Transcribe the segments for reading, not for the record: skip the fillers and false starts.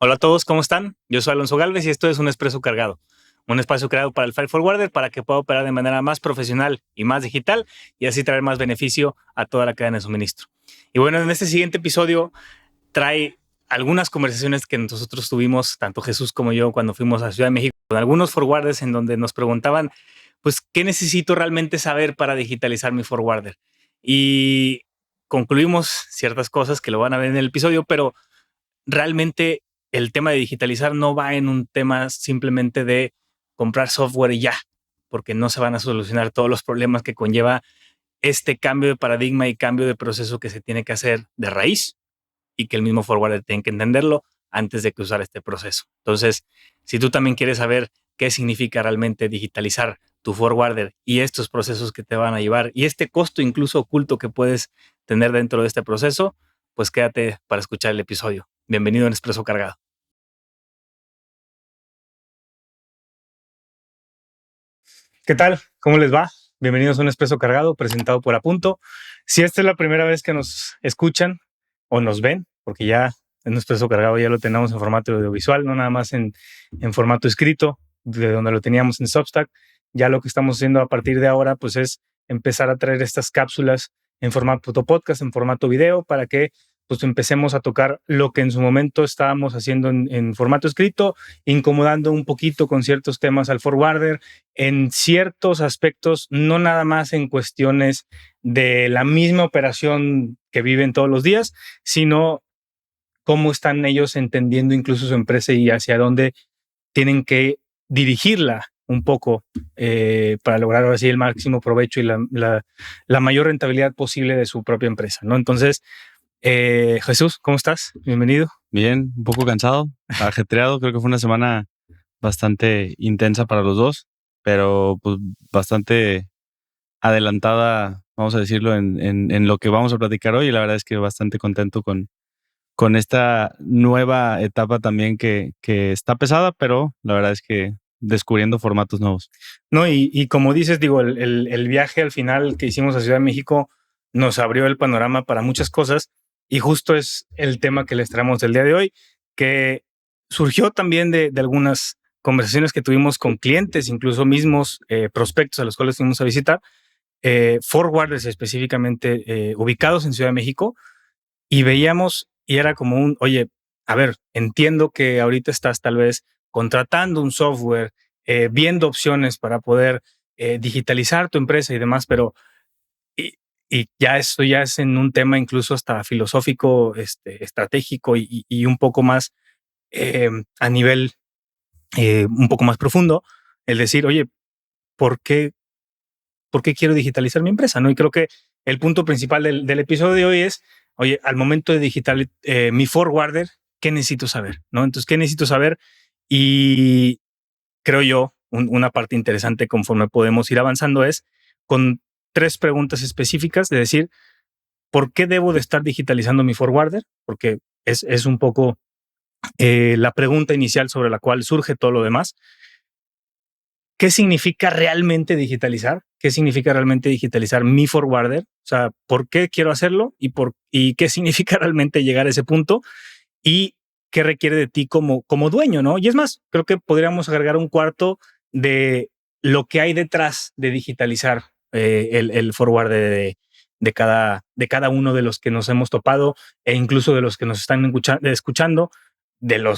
Hola a todos, ¿cómo están? Yo soy Alonso Galvez y esto es Un Expreso Cargado, un espacio creado para el Freight Forwarder para que pueda operar de manera más profesional y más digital y así traer más beneficio a toda la cadena de suministro. Y bueno, en este siguiente episodio trae algunas conversaciones que nosotros tuvimos, tanto Jesús como yo, cuando fuimos a Ciudad de México, con algunos forwarders en donde nos preguntaban, pues, ¿qué necesito realmente saber para digitalizar mi forwarder? Y concluimos ciertas cosas que lo van a ver en el episodio, pero realmente el tema de digitalizar no va en un tema simplemente de comprar software y ya, porque no se van a solucionar todos los problemas que conlleva este cambio de paradigma y cambio de proceso que se tiene que hacer de raíz y que el mismo forwarder tiene que entenderlo antes de que usar este proceso. Entonces, si tú también quieres saber qué significa realmente digitalizar tu forwarder y estos procesos que te van a llevar y este costo incluso oculto que puedes tener dentro de este proceso, pues quédate para escuchar el episodio. Bienvenido en Expreso Cargado. ¿Qué tal? ¿Cómo les va? Bienvenidos a un Expreso Cargado presentado por Apunto. Si esta es la primera vez que nos escuchan o nos ven, porque ya en un Expreso Cargado ya lo tenemos en formato audiovisual, no nada más en formato escrito, de donde lo teníamos en Substack. Ya lo que estamos haciendo a partir de ahora, pues es empezar a traer estas cápsulas en formato podcast, en formato video, para que pues empecemos a tocar lo que en su momento estábamos haciendo en formato escrito, incomodando un poquito con ciertos temas al forwarder, en ciertos aspectos, no nada más en cuestiones de la misma operación que viven todos los días, sino cómo están ellos entendiendo incluso su empresa y hacia dónde tienen que dirigirla un poco para lograr ahora sí el máximo provecho y la mayor rentabilidad posible de su propia empresa, ¿no? Entonces, Jesús, ¿cómo estás? Bienvenido. Bien, un poco cansado, ajetreado. Creo que fue una semana bastante intensa para los dos, pero pues bastante adelantada, vamos a decirlo, en lo que vamos a platicar hoy. Y la verdad es que bastante contento con esta nueva etapa también que está pesada, pero la verdad es que descubriendo formatos nuevos. No, y como dices, digo, el viaje al final que hicimos a Ciudad de México nos abrió el panorama para muchas cosas y justo es el tema que les traemos el día de hoy, que surgió también de algunas conversaciones que tuvimos con clientes, incluso mismos prospectos a los cuales fuimos a visitar, forwarders específicamente ubicados en Ciudad de México, y veíamos y era como un, oye, a ver, entiendo que ahorita estás tal vez contratando un software, viendo opciones para poder digitalizar tu empresa y demás, pero y, y ya esto ya es en un tema incluso hasta filosófico, estratégico y un poco más a nivel un poco más profundo, el decir, oye, ¿por qué, ¿por qué quiero digitalizar mi empresa? ¿No? Y creo que el punto principal del episodio de hoy es, oye, al momento de digital mi forwarder, ¿qué necesito saber? ¿No? Entonces, ¿qué necesito saber? Y creo yo, una parte interesante conforme podemos ir avanzando es con 3 preguntas específicas de decir, ¿por qué debo de estar digitalizando mi forwarder? Porque es un poco la pregunta inicial sobre la cual surge todo lo demás. ¿Qué significa realmente digitalizar? ¿Qué significa realmente digitalizar mi forwarder? O sea, ¿por qué quiero hacerlo? ¿Y qué significa realmente llegar a ese punto? ¿Y qué requiere de ti como dueño, ¿no? Y es más, creo que podríamos agregar un cuarto de lo que hay detrás de digitalizar el forwarder de cada uno de los que nos hemos topado e incluso de los que nos están escuchando,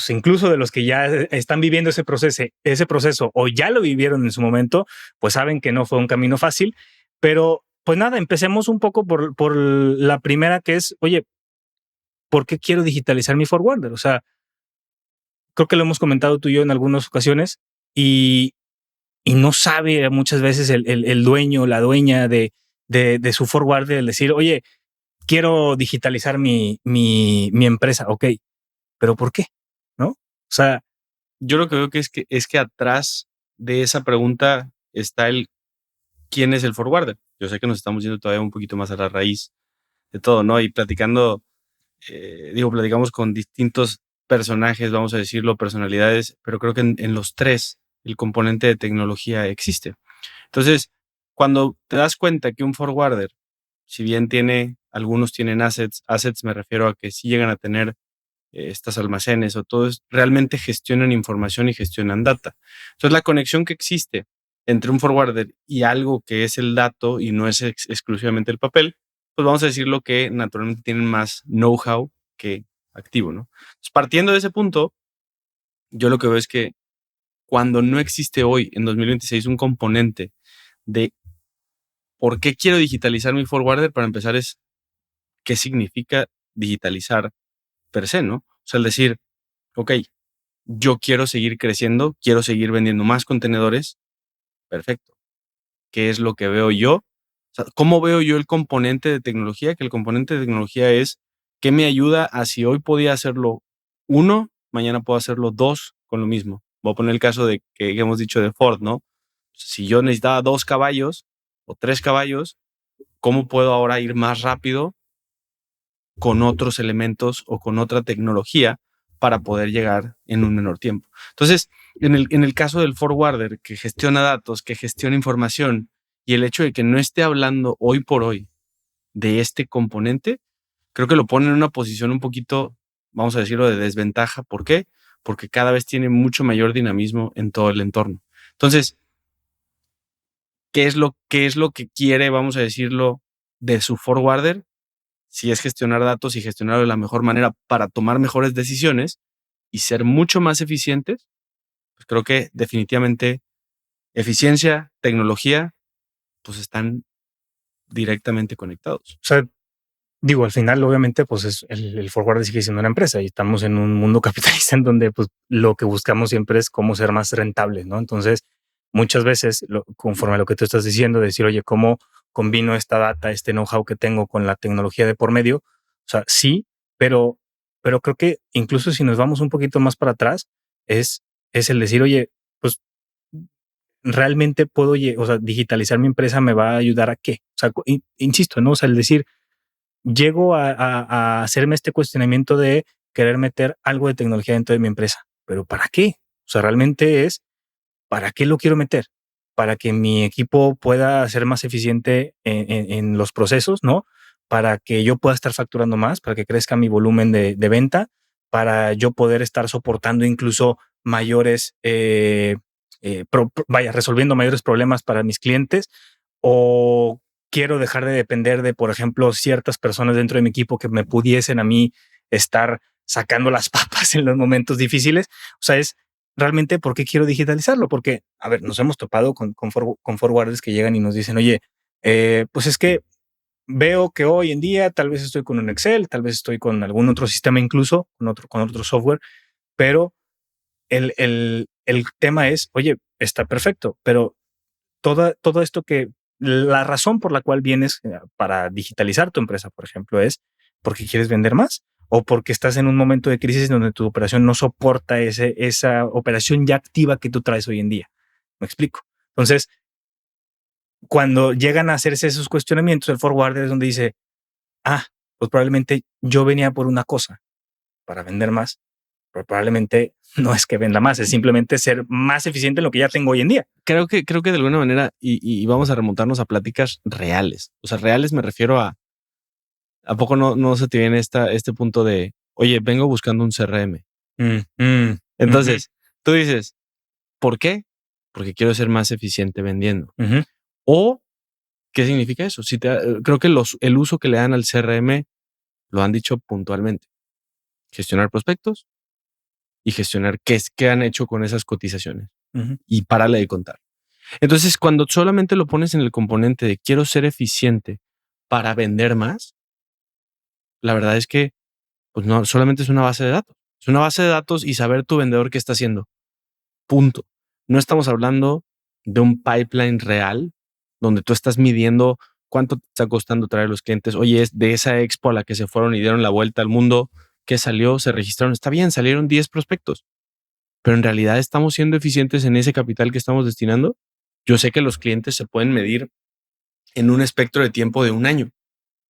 incluso de los que ya están viviendo ese proceso o ya lo vivieron en su momento, pues saben que no fue un camino fácil, pero pues nada, empecemos un poco por la primera que es, oye, ¿por qué quiero digitalizar mi forwarder? O sea, creo que lo hemos comentado tú y yo en algunas ocasiones y, y no sabe muchas veces el dueño, la dueña de su forwarder el decir, oye, quiero digitalizar mi empresa, ok, pero ¿por qué? ¿No? O sea, Yo lo que veo que es que atrás de esa pregunta está el quién es el forwarder. Yo sé que nos estamos yendo todavía un poquito más a la raíz de todo, ¿no? Y platicamos con distintos personajes, vamos a decirlo, personalidades, pero creo que en los tres el componente de tecnología existe. Entonces, cuando te das cuenta que un forwarder, si bien algunos tienen assets me refiero a que sí llegan a tener estas almacenes o todo, realmente gestionan información y gestionan data. Entonces, la conexión que existe entre un forwarder y algo que es el dato y no es exclusivamente el papel, pues vamos a decirlo que naturalmente tienen más know-how que activo, ¿no? Entonces, partiendo de ese punto, yo lo que veo es que cuando no existe hoy, en 2026, un componente de por qué quiero digitalizar mi forwarder, para empezar es qué significa digitalizar per se, ¿no? O sea, el decir, ok, yo quiero seguir creciendo, quiero seguir vendiendo más contenedores, perfecto. ¿Qué es lo que veo yo? O sea, ¿cómo veo yo el componente de tecnología? Que el componente de tecnología es qué me ayuda a si hoy podía hacerlo uno, mañana puedo hacerlo dos con lo mismo. Voy a poner el caso de que hemos dicho de Ford, ¿no? Si yo necesitaba 2 caballos o 3 caballos, ¿cómo puedo ahora ir más rápido con otros elementos o con otra tecnología para poder llegar en un menor tiempo? Entonces, en el caso del forwarder que gestiona datos, que gestiona información, y el hecho de que no esté hablando hoy por hoy de este componente, creo que lo pone en una posición un poquito, vamos a decirlo, de desventaja. ¿Por qué? Porque cada vez tiene mucho mayor dinamismo en todo el entorno. Entonces, ¿qué es lo que quiere, vamos a decirlo, de su forwarder? Si es gestionar datos y gestionarlo de la mejor manera para tomar mejores decisiones y ser mucho más eficientes, pues creo que definitivamente eficiencia, tecnología, pues están directamente conectados. O sea, digo, al final, obviamente, pues es el forwarder sigue siendo una empresa y estamos en un mundo capitalista en donde pues lo que buscamos siempre es cómo ser más rentables, ¿no? Entonces, muchas veces, conforme a lo que tú estás diciendo, decir, oye, ¿cómo combino esta data, este know-how que tengo con la tecnología de por medio? O sea, sí, pero creo que incluso si nos vamos un poquito más para atrás, es el decir, oye, pues realmente puedo, o sea, digitalizar mi empresa me va a ayudar a qué? O sea, insisto, ¿no? O sea, el decir, llego a hacerme este cuestionamiento de querer meter algo de tecnología dentro de mi empresa. ¿Pero para qué? O sea, realmente es, ¿para qué lo quiero meter? Para que mi equipo pueda ser más eficiente en los procesos, ¿no? Para que yo pueda estar facturando más, para que crezca mi volumen de venta, para yo poder estar soportando incluso mayores, resolviendo mayores problemas para mis clientes, o quiero dejar de depender de, por ejemplo, ciertas personas dentro de mi equipo que me pudiesen a mí estar sacando las papas en los momentos difíciles. O sea, es realmente por qué quiero digitalizarlo. Porque, a ver, nos hemos topado con forwarders que llegan y nos dicen, oye, pues es que veo que hoy en día tal vez estoy con un Excel, tal vez estoy con algún otro sistema, incluso con otro software, pero el tema es, oye, está perfecto, pero todo esto que la razón por la cual vienes para digitalizar tu empresa, por ejemplo, es porque quieres vender más o porque estás en un momento de crisis donde tu operación no soporta esa operación ya activa que tú traes hoy en día. ¿Me explico? Entonces, cuando llegan a hacerse esos cuestionamientos, el forwarder es donde dice, pues probablemente yo venía por una cosa para vender más, pero probablemente no es que venda más, es simplemente ser más eficiente en lo que ya tengo hoy en día. Creo que de alguna manera, y vamos a remontarnos a pláticas reales. O sea, reales me refiero ¿a poco no se te viene este punto de, oye, vengo buscando un CRM? Entonces, tú dices, ¿por qué? Porque quiero ser más eficiente vendiendo. O, ¿qué significa eso? Creo que el uso que le dan al CRM lo han dicho puntualmente. Gestionar prospectos y gestionar qué han hecho con esas cotizaciones. Y párale de contar. Entonces, cuando solamente lo pones en el componente de quiero ser eficiente para vender más, la verdad es que pues no, solamente es una base de datos. Es una base de datos y saber tu vendedor qué está haciendo. Punto. No estamos hablando de un pipeline real donde tú estás midiendo cuánto te está costando traer a los clientes. Oye, es de esa expo a la que se fueron y dieron la vuelta al mundo, ¿qué salió? Se registraron. Está bien, salieron 10 prospectos. Pero en realidad estamos siendo eficientes en ese capital que estamos destinando. Yo sé que los clientes se pueden medir en un espectro de tiempo de un año.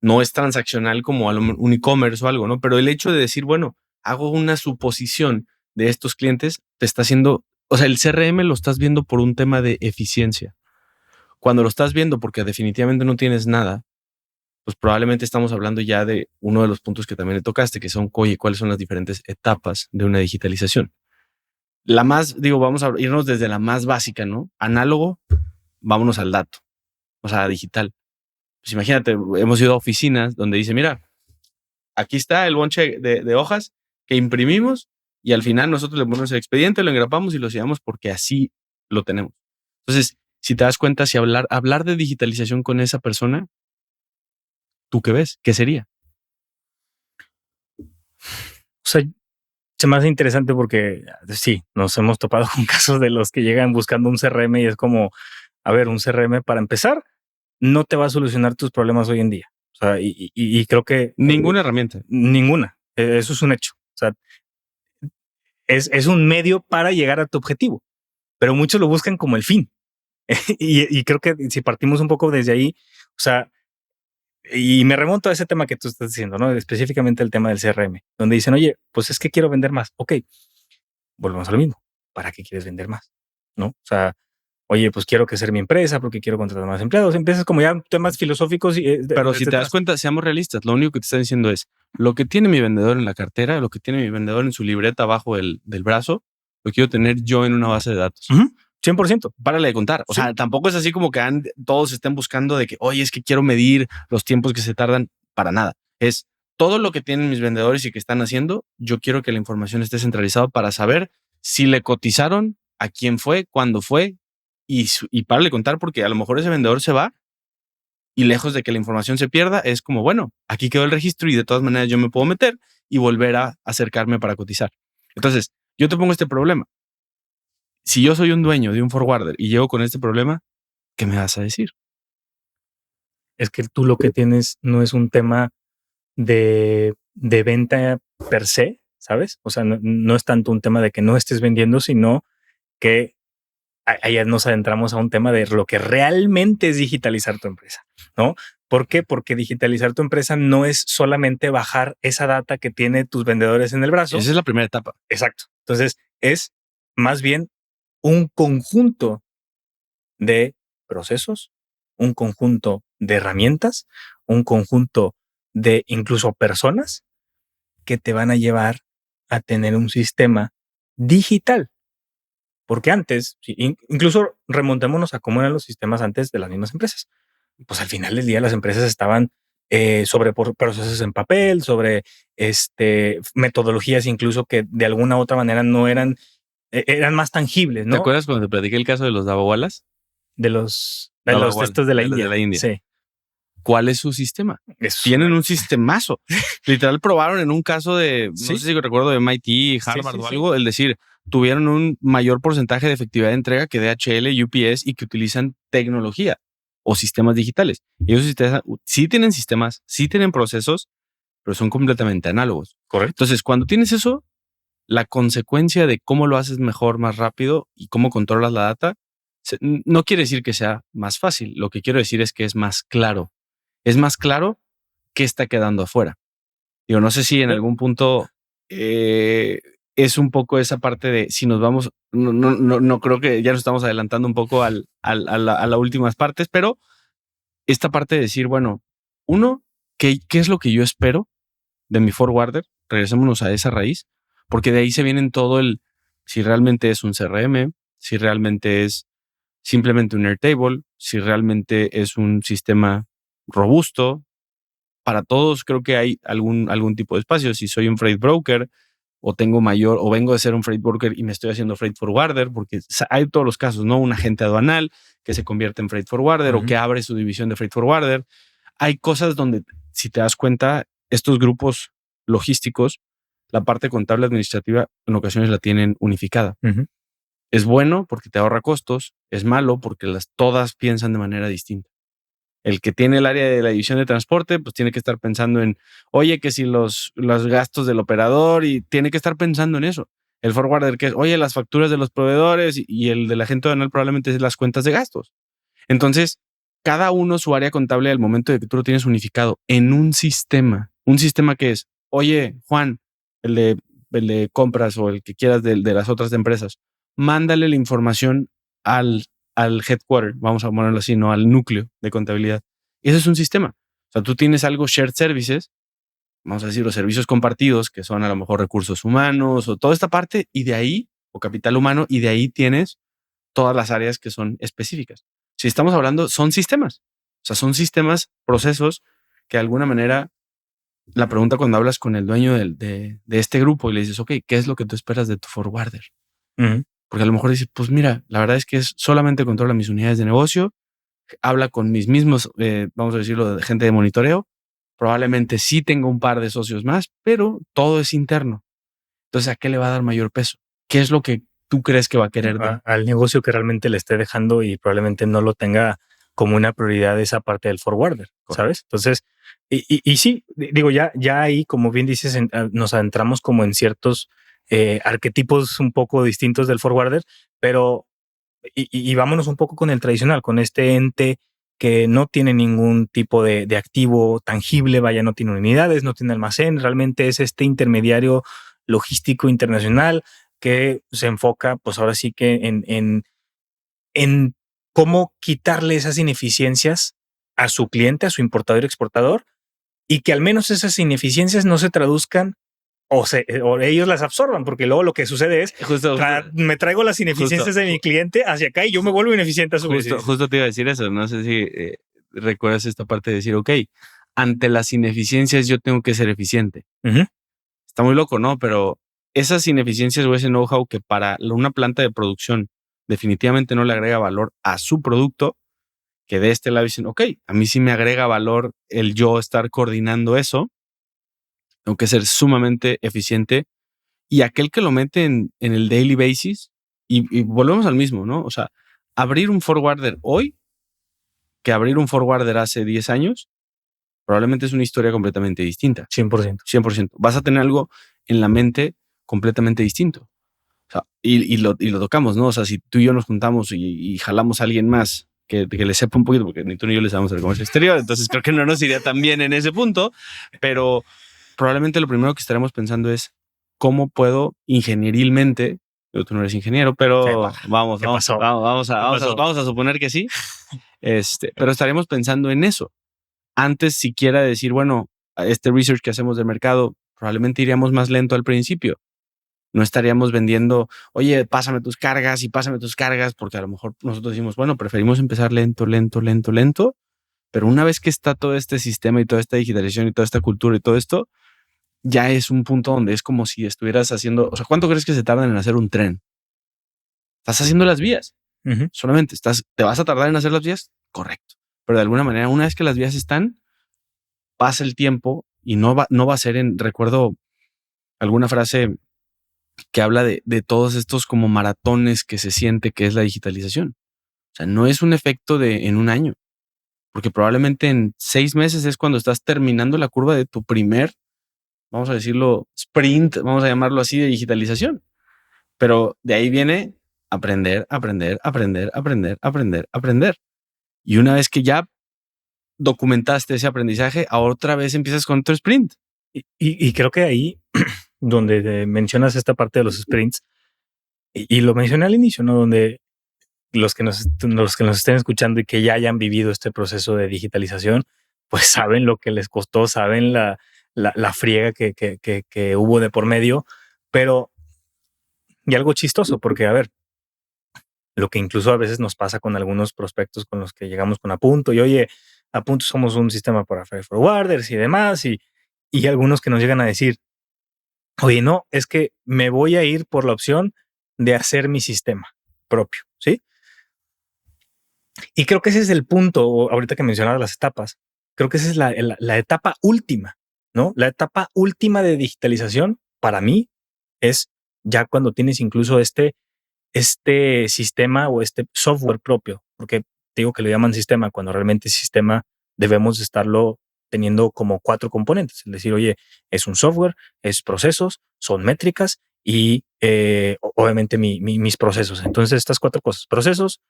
No es transaccional como un e-commerce o algo, ¿no? Pero el hecho de decir, bueno, hago una suposición de estos clientes, te está haciendo, o sea, el CRM lo estás viendo por un tema de eficiencia. Cuando lo estás viendo porque definitivamente no tienes nada, pues probablemente estamos hablando ya de uno de los puntos que también le tocaste, que son, oye, ¿cuáles son las diferentes etapas de una digitalización? Vamos a irnos desde la más básica, ¿no? Análogo, vámonos al dato, o sea, digital. Pues imagínate, hemos ido a oficinas donde dice, mira, aquí está el bonche de hojas que imprimimos y al final nosotros le ponemos el expediente, lo engrapamos y lo sellamos porque así lo tenemos. Entonces, si te das cuenta, si hablar de digitalización con esa persona, ¿tú qué ves? ¿Qué sería? O sea, se me hace interesante porque sí, nos hemos topado con casos de los que llegan buscando un CRM y es como, a ver, un CRM para empezar no te va a solucionar tus problemas hoy en día. O sea, y creo que... Ninguna herramienta. Ninguna. Eso es un hecho. O sea, es un medio para llegar a tu objetivo, pero muchos lo buscan como el fin. y creo que si partimos un poco desde ahí, o sea, y me remonto a ese tema que tú estás diciendo, ¿no? Específicamente el tema del CRM, donde dicen, oye, pues es que quiero vender más. Ok, volvemos a lo mismo. ¿Para qué quieres vender más? ¿No? O sea, oye, pues quiero crecer mi empresa porque quiero contratar más empleados. Empiezas como ya temas filosóficos. Pero si te das cuenta, seamos realistas, lo único que te está diciendo es lo que tiene mi vendedor en la cartera, lo que tiene mi vendedor en su libreta abajo del brazo, lo quiero tener yo en una base de datos. 100%. Párale de contar. O sea, tampoco es así como que todos estén buscando de que, oye, es que quiero medir los tiempos que se tardan. Para nada. Es todo lo que tienen mis vendedores y que están haciendo. Yo quiero que la información esté centralizada para saber si le cotizaron, a quién fue, cuándo fue y párale de contar, porque a lo mejor ese vendedor se va y lejos de que la información se pierda, es como, bueno, aquí quedó el registro y de todas maneras yo me puedo meter y volver a acercarme para cotizar. Entonces, yo te pongo este problema. Si yo soy un dueño de un forwarder y llego con este problema, ¿qué me vas a decir? Es que tú lo que tienes no es un tema de venta per se, ¿sabes? O sea, no es tanto un tema de que no estés vendiendo, sino que allá nos adentramos a un tema de lo que realmente es digitalizar tu empresa, ¿no? ¿Por qué? Porque digitalizar tu empresa no es solamente bajar esa data que tiene tus vendedores en el brazo. Esa es la primera etapa. Exacto. Entonces, es más bien un conjunto de procesos, un conjunto de herramientas, un conjunto de incluso personas que te van a llevar a tener un sistema digital. Porque antes, incluso remontémonos a cómo eran los sistemas antes de las mismas empresas. Pues al final del día las empresas estaban sobre procesos en papel, sobre metodologías incluso que de alguna u otra manera no eran, eran más tangibles, ¿no? ¿Te acuerdas cuando te platiqué el caso de los Dabawalas? De los textos de la India. De la India. Sí. ¿Cuál es su sistema? Tienen un sistemazo. Literal probaron en un caso de, no sé si recuerdo de MIT, Harvard o algo, el decir, tuvieron un mayor porcentaje de efectividad de entrega que DHL, UPS y que utilizan tecnología o sistemas digitales. Ellos sí tienen sistemas, sí tienen procesos, pero son completamente análogos. Correcto. Entonces, cuando tienes eso, la consecuencia de cómo lo haces mejor, más rápido y cómo controlas la data, no quiere decir que sea más fácil. Lo que quiero decir es que es más claro. Es más claro qué está quedando afuera. Digo, no sé si en algún punto es un poco esa parte de si nos vamos, no creo que ya nos estamos adelantando un poco a las últimas partes, pero esta parte de decir, bueno, uno, ¿qué es lo que yo espero de mi forwarder? Regresémonos a esa raíz, porque de ahí se vienen todo si realmente es un CRM, si realmente es simplemente un Airtable, si realmente es un sistema robusto. Para todos creo que hay algún tipo de espacio. Si soy un freight broker o vengo de ser un freight broker y me estoy haciendo freight forwarder, porque hay todos los casos, ¿no? Un agente aduanal que se convierte en freight forwarder o que abre su división de freight forwarder. Hay cosas donde, si te das cuenta, estos grupos logísticos, la parte contable administrativa en ocasiones la tienen unificada. Es bueno porque te ahorra costos, es malo porque todas piensan de manera distinta. El que tiene el área de la división de transporte, pues tiene que estar pensando en, oye, que si los gastos del operador y tiene que estar pensando en eso. El forwarder que es, oye, las facturas de los proveedores y el del agente aduanal probablemente es las cuentas de gastos. Entonces, cada uno su área contable al momento de que tú lo tienes unificado en un sistema que es, oye, Juan, el de compras o el que quieras de las otras empresas, mándale la información al headquarter, vamos a ponerlo así, no al núcleo de contabilidad. Y ese es un sistema. O sea, tú tienes algo shared services, vamos a decir los servicios compartidos, que son a lo mejor recursos humanos o toda esta parte, y de ahí, o capital humano, y de ahí tienes todas las áreas que son específicas. Si estamos hablando, son sistemas. O sea, son sistemas, procesos que de alguna manera, la pregunta cuando hablas con el dueño de este grupo y le dices, ok, ¿qué es lo que tú esperas de tu forwarder? Uh-huh. Porque a lo mejor dices, pues mira, la verdad es que solamente controla mis unidades de negocio, habla con mis mismos, vamos a decirlo, de gente de monitoreo. Probablemente sí tenga un par de socios más, pero todo es interno. Entonces, ¿a qué le va a dar mayor peso? ¿Qué es lo que tú crees que va a querer dar? Al negocio que realmente le esté dejando y probablemente no lo tenga como una prioridad esa parte del forwarder, ¿sabes? Entonces, y sí, digo, ya ahí, como bien dices, nos adentramos como en ciertos arquetipos un poco distintos del forwarder, pero y vámonos un poco con el tradicional, con este ente que no tiene ningún tipo de activo tangible, vaya, no tiene unidades, no tiene almacén, realmente es este intermediario logístico internacional que se enfoca, pues ahora sí que en cómo quitarle esas ineficiencias a su cliente, a su importador y exportador, y que al menos esas ineficiencias no se traduzcan o ellos las absorban, porque luego lo que sucede es, me traigo las ineficiencias de mi cliente hacia acá y yo me vuelvo ineficiente a su vez. Justo te iba a decir eso, no sé si recuerdas esta parte de decir, ok, ante las ineficiencias yo tengo que ser eficiente. Uh-huh. Está muy loco, ¿no? Pero esas ineficiencias o ese know-how que para una planta de producción definitivamente no le agrega valor a su producto, que de este lado dicen, ok, a mí sí me agrega valor el yo estar coordinando eso, tengo que ser sumamente eficiente. Y aquel que lo mete en el daily basis, y volvemos al mismo, ¿no? O sea, abrir un forwarder hoy que abrir un forwarder hace 10 años, probablemente es una historia completamente distinta. 100%. 100%. Vas a tener algo en la mente completamente distinto. O sea, y lo tocamos, ¿no? O sea, si tú y yo nos juntamos y jalamos a alguien más que le sepa un poquito, porque ni tú ni yo le sabemos el comercio exterior, entonces creo que no nos iría tan bien en ese punto, pero probablemente lo primero que estaremos pensando es cómo puedo ingenierilmente, tú no eres ingeniero, pero vamos a suponer que sí, pero estaremos pensando en eso. Antes siquiera de decir, bueno, este research que hacemos del mercado, probablemente iríamos más lento al principio. No estaríamos vendiendo, oye, pásame tus cargas, porque a lo mejor nosotros decimos, bueno, preferimos empezar lento, pero una vez que está todo este sistema y toda esta digitalización y toda esta cultura y todo esto, ya es un punto donde es como si estuvieras haciendo, o sea, ¿cuánto crees que se tardan en hacer un tren? Estás haciendo las vías. Uh-huh. Solamente ¿te vas a tardar en hacer las vías? Correcto. Pero de alguna manera, una vez que las vías están, pasa el tiempo y no va a ser recuerdo alguna frase que habla de todos estos como maratones que se siente que es la digitalización. O sea, no es un efecto en un año, porque probablemente en 6 meses es cuando estás terminando la curva de tu primer, vamos a decirlo, sprint, vamos a llamarlo así, de digitalización. Pero de ahí viene aprender. Y una vez que ya documentaste ese aprendizaje, otra vez empiezas con otro sprint. Y creo que ahí, donde mencionas esta parte de los sprints, y lo mencioné al inicio, ¿no? Donde los que nos estén escuchando y que ya hayan vivido este proceso de digitalización, pues saben lo que les costó, saben la friega que hubo de por medio, pero y algo chistoso, porque a ver, lo que incluso a veces nos pasa con algunos prospectos con los que llegamos con Apunto, y oye, Apunto somos un sistema para freight forwarders y demás, y algunos que nos llegan a decir, oye, no, es que me voy a ir por la opción de hacer mi sistema propio, ¿sí? Y creo que ese es el punto, ahorita que mencionabas las etapas, creo que esa es la etapa última, ¿no? La etapa última de digitalización, para mí, es ya cuando tienes incluso este sistema o este software propio, porque digo que lo llaman sistema, cuando realmente sistema debemos estarlo teniendo como 4 componentes. Es decir, oye, es un software, es procesos, son métricas y obviamente mis procesos. Entonces, estas 4 cosas, procesos,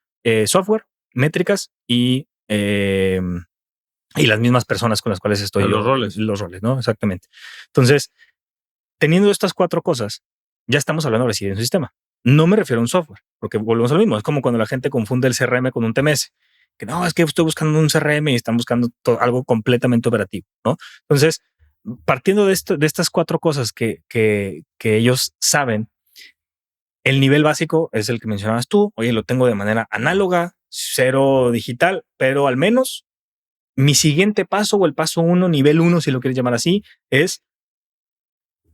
software, métricas y las mismas personas con las cuales estoy. Los roles. Los roles, ¿no? Exactamente. Entonces, teniendo estas 4 cosas, ya estamos hablando de un sistema. No me refiero a un software, porque volvemos a lo mismo. Es como cuando la gente confunde el CRM con un TMS, que no, es que estoy buscando un CRM y están buscando algo completamente operativo, ¿no? Entonces, partiendo de estas 4 cosas que ellos saben, el nivel básico es el que mencionabas tú. Oye, lo tengo de manera análoga, 0 digital, pero al menos mi siguiente paso o el paso 1, nivel 1, si lo quieres llamar así, es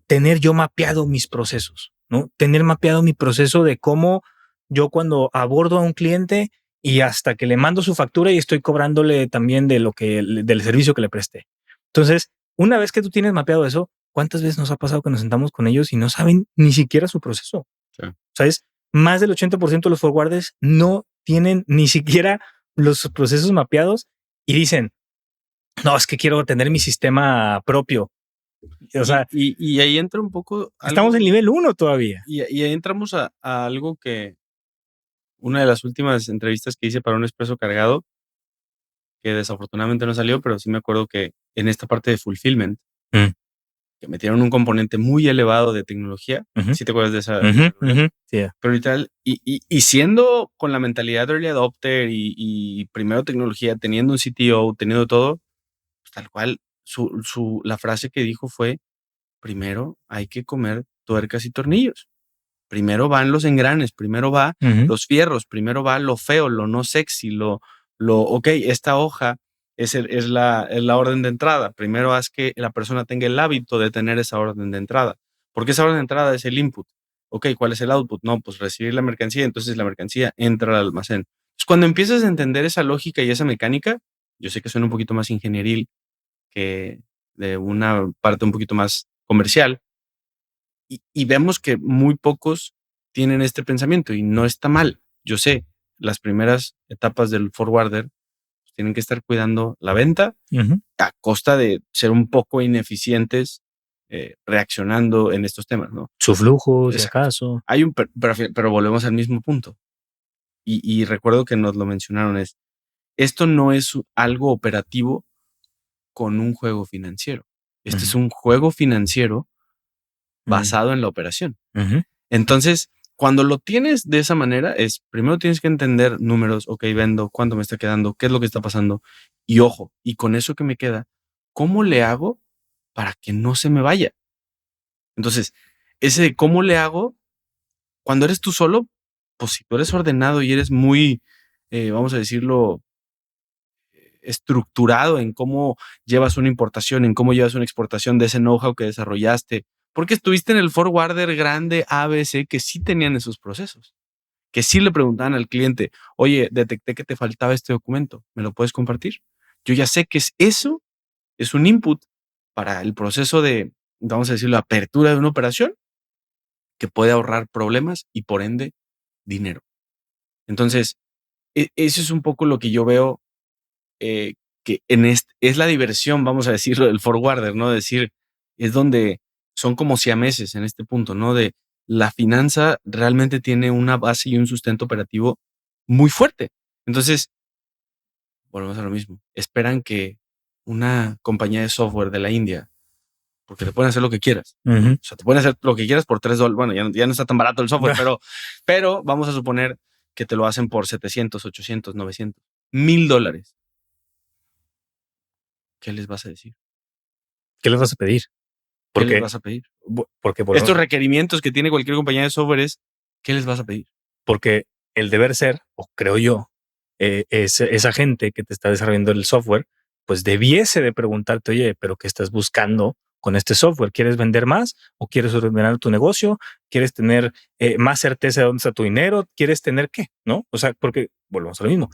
tener yo mapeado mis procesos, ¿no? Tener mapeado mi proceso de cómo yo cuando abordo a un cliente y hasta que le mando su factura y estoy cobrándole también del servicio que le presté. Entonces, una vez que tú tienes mapeado eso, ¿cuántas veces nos ha pasado que nos sentamos con ellos y no saben ni siquiera su proceso? Sí. ¿Sabes? Más del 80% de los forwarders no tienen ni siquiera los procesos mapeados y dicen, no, es que quiero tener mi sistema propio. O sea, y ahí entra un poco. Estamos en nivel 1 todavía. Y ahí entramos a algo que una de las últimas entrevistas que hice para un expreso cargado, que desafortunadamente no salió, pero sí me acuerdo que en esta parte de fulfillment, que metieron un componente muy elevado de tecnología. ¿Sí te acuerdas de esa? Sí. Pero literal, y siendo con la mentalidad de early adopter y primero tecnología, teniendo un CTO, teniendo todo, pues tal cual, la frase que dijo fue, primero hay que comer tuercas y tornillos. Primero van los engranes, primero va los fierros, primero va lo feo, lo no sexy, ok, esta hoja es la orden de entrada. Primero haz que la persona tenga el hábito de tener esa orden de entrada. Porque esa orden de entrada es el input. Ok, ¿cuál es el output? No, pues recibir la mercancía, entonces la mercancía entra al almacén. Entonces, cuando empiezas a entender esa lógica y esa mecánica, yo sé que suena un poquito más ingenieril que de una parte un poquito más comercial, y vemos que muy pocos tienen este pensamiento y no está mal. Yo sé, las primeras etapas del forwarder tienen que estar cuidando la venta a costa de ser un poco ineficientes reaccionando en estos temas, ¿no? Su flujo, si acaso. Hay pero volvemos al mismo punto. Y recuerdo que nos lo mencionaron, esto no es algo operativo con un juego financiero. Este es un juego financiero basado en la operación. Entonces, cuando lo tienes de esa manera, primero tienes que entender números, ok, vendo, cuánto me está quedando, qué es lo que está pasando, y ojo, y con eso que me queda, ¿cómo le hago para que no se me vaya? Entonces, ese de cómo le hago, cuando eres tú solo, pues si tú eres ordenado y eres muy, vamos a decirlo, estructurado en cómo llevas una importación, en cómo llevas una exportación de ese know-how que desarrollaste, porque estuviste en el forwarder grande ABC que sí tenían esos procesos, que sí le preguntaban al cliente, oye, detecté que te faltaba este documento, ¿me lo puedes compartir? Yo ya sé que eso es un input para el proceso de, vamos a decirlo, apertura de una operación que puede ahorrar problemas y por ende dinero. Entonces, eso es un poco lo que yo veo que es la diversión, vamos a decirlo, del forwarder, ¿no? Decir, es donde son como siameses en este punto, ¿no? De la finanza realmente tiene una base y un sustento operativo muy fuerte. Entonces, volvemos a lo mismo. Esperan que una compañía de software de la India, porque te pueden hacer lo que quieras. O sea, te pueden hacer lo que quieras por $3. Bueno, ya no está tan barato el software, pero vamos a suponer que te lo hacen por 700, 800, 900, $1,000. ¿Qué les vas a decir? ¿Qué les vas a pedir? ¿Qué les vas a pedir? Porque estos requerimientos que tiene cualquier compañía de software ¿qué les vas a pedir? Porque el deber ser, o creo yo, esa gente que te está desarrollando el software, pues debiese de preguntarte, oye, pero ¿qué estás buscando con este software? ¿Quieres vender más o quieres ordenar tu negocio? ¿Quieres tener más certeza de dónde está tu dinero? ¿Quieres tener qué? ¿No? O sea, porque volvemos a lo mismo.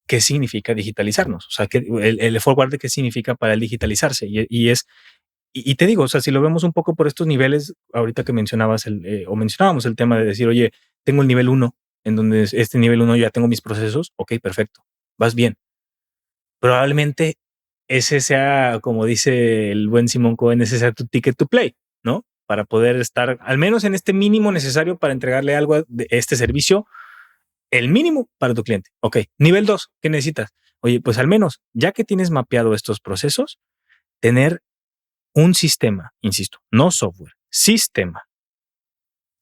¿Qué significa digitalizarnos? O sea, el forward, ¿qué significa para él digitalizarse? Y te digo, o sea, si lo vemos un poco por estos niveles, ahorita que mencionabas o mencionábamos el tema de decir, oye, tengo el nivel 1, en donde este nivel 1 ya tengo mis procesos, ok, perfecto, vas bien. Probablemente ese sea, como dice el buen Simón Cohen, ese sea tu ticket to play, ¿no? Para poder estar al menos en este mínimo necesario para entregarle algo de este servicio, el mínimo para tu cliente. Ok, nivel 2, ¿qué necesitas? Oye, pues al menos, ya que tienes mapeado estos procesos, tener un sistema, insisto, no software, sistema,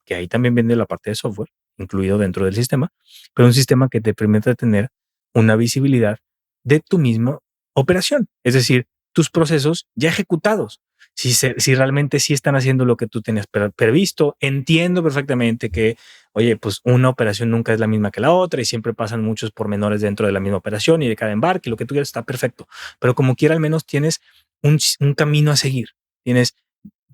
que ahí también viene la parte de software, incluido dentro del sistema, pero un sistema que te permita tener una visibilidad de tu misma operación, es decir, tus procesos ya ejecutados. Si realmente sí están haciendo lo que tú tenías previsto, entiendo perfectamente que, oye, pues una operación nunca es la misma que la otra y siempre pasan muchos pormenores dentro de la misma operación y de cada embarque y lo que tú quieras está perfecto. Pero como quiera, al menos tienes un camino a seguir. Tienes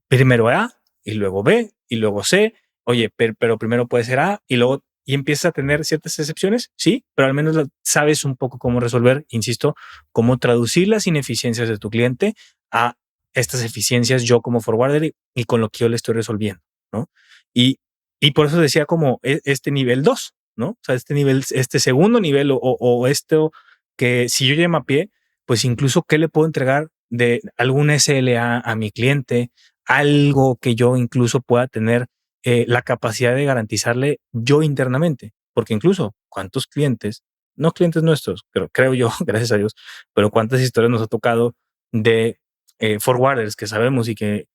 primero A y luego B y luego C. Oye, pero primero puede ser A y luego y empiezas a tener ciertas excepciones, sí, pero al menos sabes un poco cómo resolver, insisto, cómo traducir las ineficiencias de tu cliente a estas eficiencias yo como forwarder y con lo que yo le estoy resolviendo, ¿no? Y por eso decía como este nivel 2, ¿no? O sea, este nivel, este segundo nivel o esto que si yo ya mapeé, pues incluso qué le puedo entregar de algún SLA a mi cliente, algo que yo incluso pueda tener la capacidad de garantizarle yo internamente. Porque incluso cuántos clientes, no clientes nuestros, pero creo yo, gracias a Dios, pero cuántas historias nos ha tocado de forwarders que sabemos y que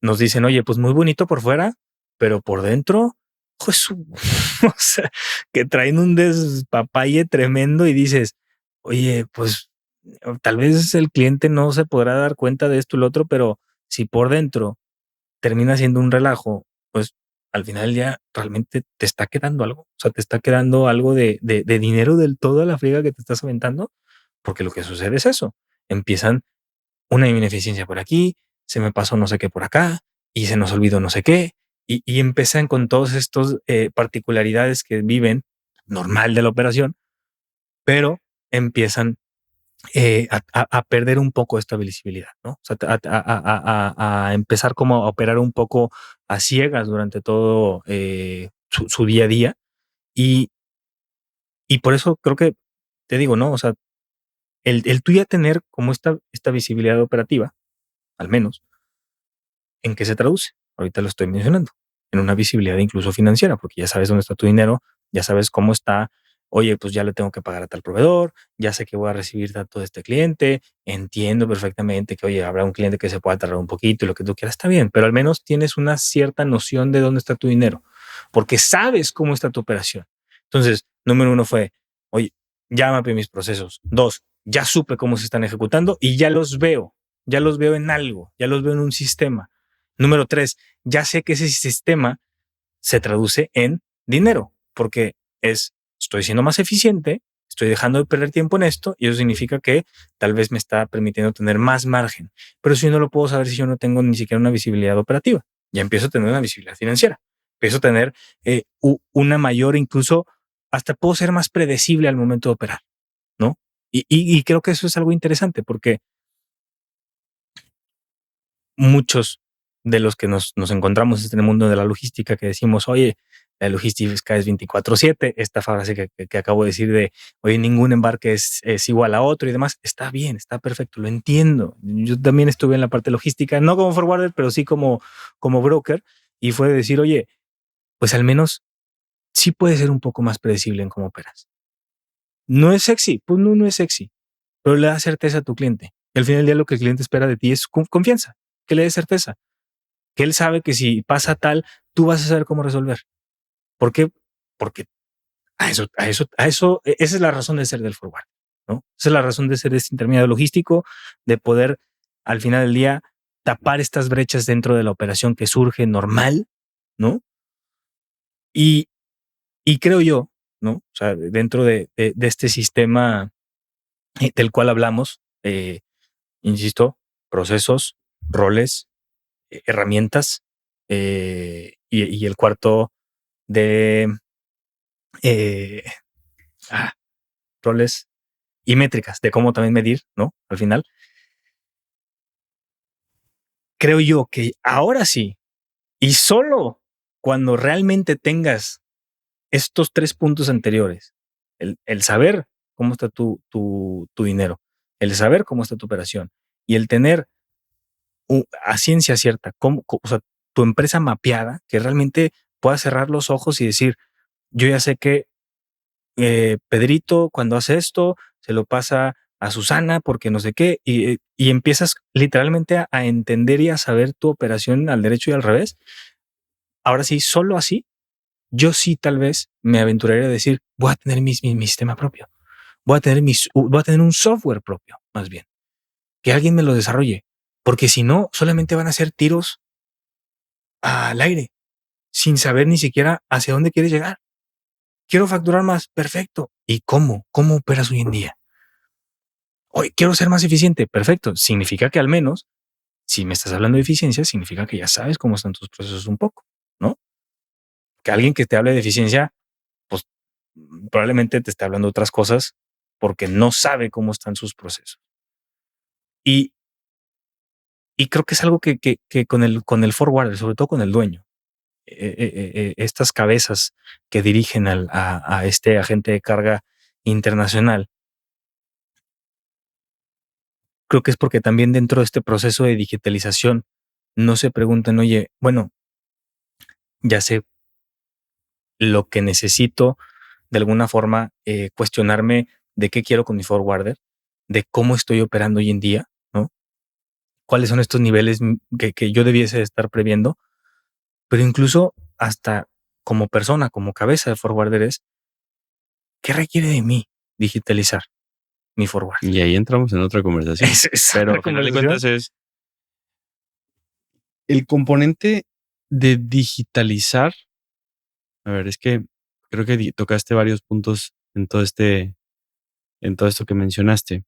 nos dicen, oye, pues muy bonito por fuera, pero por dentro, pues, o sea, que traen un despapalle tremendo y dices, oye, pues tal vez el cliente no se podrá dar cuenta de esto y lo otro, pero si por dentro termina siendo un relajo, pues al final del día realmente te está quedando algo. O sea, te está quedando algo de dinero del todo a la friega que te estás aventando, porque lo que sucede es eso. Empiezan una ineficiencia por aquí, se me pasó no sé qué por acá y se nos olvidó no sé qué. Y empiezan con todos estos particularidades que viven normal de la operación, pero empiezan a perder un poco esta visibilidad, ¿no? O sea, a empezar como a operar un poco a ciegas durante todo su día a día. Y, y por eso creo que te digo, ¿no? O sea, el tú ya tener como esta visibilidad operativa, al menos, ¿en qué se traduce? Ahorita lo estoy mencionando, en una visibilidad incluso financiera, porque ya sabes dónde está tu dinero, ya sabes cómo está, oye, pues ya le tengo que pagar a tal proveedor, ya sé que voy a recibir tanto de este cliente, entiendo perfectamente que, oye, habrá un cliente que se pueda tardar un poquito y lo que tú quieras está bien, pero al menos tienes una cierta noción de dónde está tu dinero, porque sabes cómo está tu operación. Entonces, número uno fue, oye, ya mapeé mis procesos. Dos, ya supe cómo se están ejecutando y ya los veo en algo, ya los veo en un sistema. Número tres, ya sé que ese sistema se traduce en dinero, porque estoy siendo más eficiente, estoy dejando de perder tiempo en esto y eso significa que tal vez me está permitiendo tener más margen. Pero si no lo puedo saber si yo no tengo ni siquiera una visibilidad operativa. Ya empiezo a tener una visibilidad financiera. Empiezo a tener una mayor, incluso hasta puedo ser más predecible al momento de operar, ¿no? Y creo que eso es algo interesante porque muchos de los que nos encontramos en el mundo de la logística que decimos, oye, la logística es 24/7, esta frase que acabo de decir de, oye, ningún embarque es igual a otro y demás, está bien, está perfecto, lo entiendo. Yo también estuve en la parte logística, no como forwarder, pero sí como broker, y fue decir, oye, pues al menos sí puede ser un poco más predecible en cómo operas. No es sexy, pues no es sexy, pero le da certeza a tu cliente. Y al final del día lo que el cliente espera de ti es confianza, que le dé certeza, que él sabe que si pasa tal, tú vas a saber cómo resolver. ¿Por qué? Porque esa es la razón de ser del forward, ¿no? Esa es la razón de ser de este intermediario logístico, de poder al final del día tapar estas brechas dentro de la operación que surge normal, ¿no? Y, y creo yo, ¿no? O sea, dentro de este sistema del cual hablamos, insisto, procesos, roles, herramientas, y el cuarto de eh, ah, roles y métricas de cómo también medir, ¿no? Al final, creo yo que ahora sí, y solo cuando realmente tengas estos tres puntos anteriores, el saber cómo está tu dinero, el saber cómo está tu operación y el tener a ciencia cierta, o sea, tu empresa mapeada, que realmente puedas cerrar los ojos y decir, yo ya sé que Pedrito cuando hace esto se lo pasa a Susana porque no sé qué, y empiezas literalmente a entender y a saber tu operación al derecho y al revés. Ahora sí, solo así, yo sí tal vez me aventuraría a decir, voy a tener mi sistema propio, voy a tener un software propio, más bien, que alguien me lo desarrolle, porque si no, solamente van a ser tiros al aire, sin saber ni siquiera hacia dónde quieres llegar. Quiero facturar más, perfecto. ¿Y cómo? ¿Cómo operas hoy en día? Hoy quiero ser más eficiente, perfecto. Significa que al menos, si me estás hablando de eficiencia, significa que ya sabes cómo están tus procesos un poco, ¿no? Que alguien que te hable de eficiencia, pues probablemente te esté hablando de otras cosas porque no sabe cómo están sus procesos. Y, y creo que es algo que con el forwarder, sobre todo con el dueño, estas cabezas que dirigen a este agente de carga internacional, creo que es porque también dentro de este proceso de digitalización no se preguntan, oye, bueno, ya sé lo que necesito de alguna forma cuestionarme de qué quiero con mi forwarder, de cómo estoy operando hoy en día, ¿no? Cuáles son estos niveles que yo debiese estar previendo, pero incluso hasta como persona, como cabeza de forwarder es, ¿qué requiere de mí digitalizar mi forwarder? Y ahí entramos en otra conversación. Pero al final de cuentas es el componente de digitalizar. A ver, es que creo que tocaste varios puntos en todo esto que mencionaste.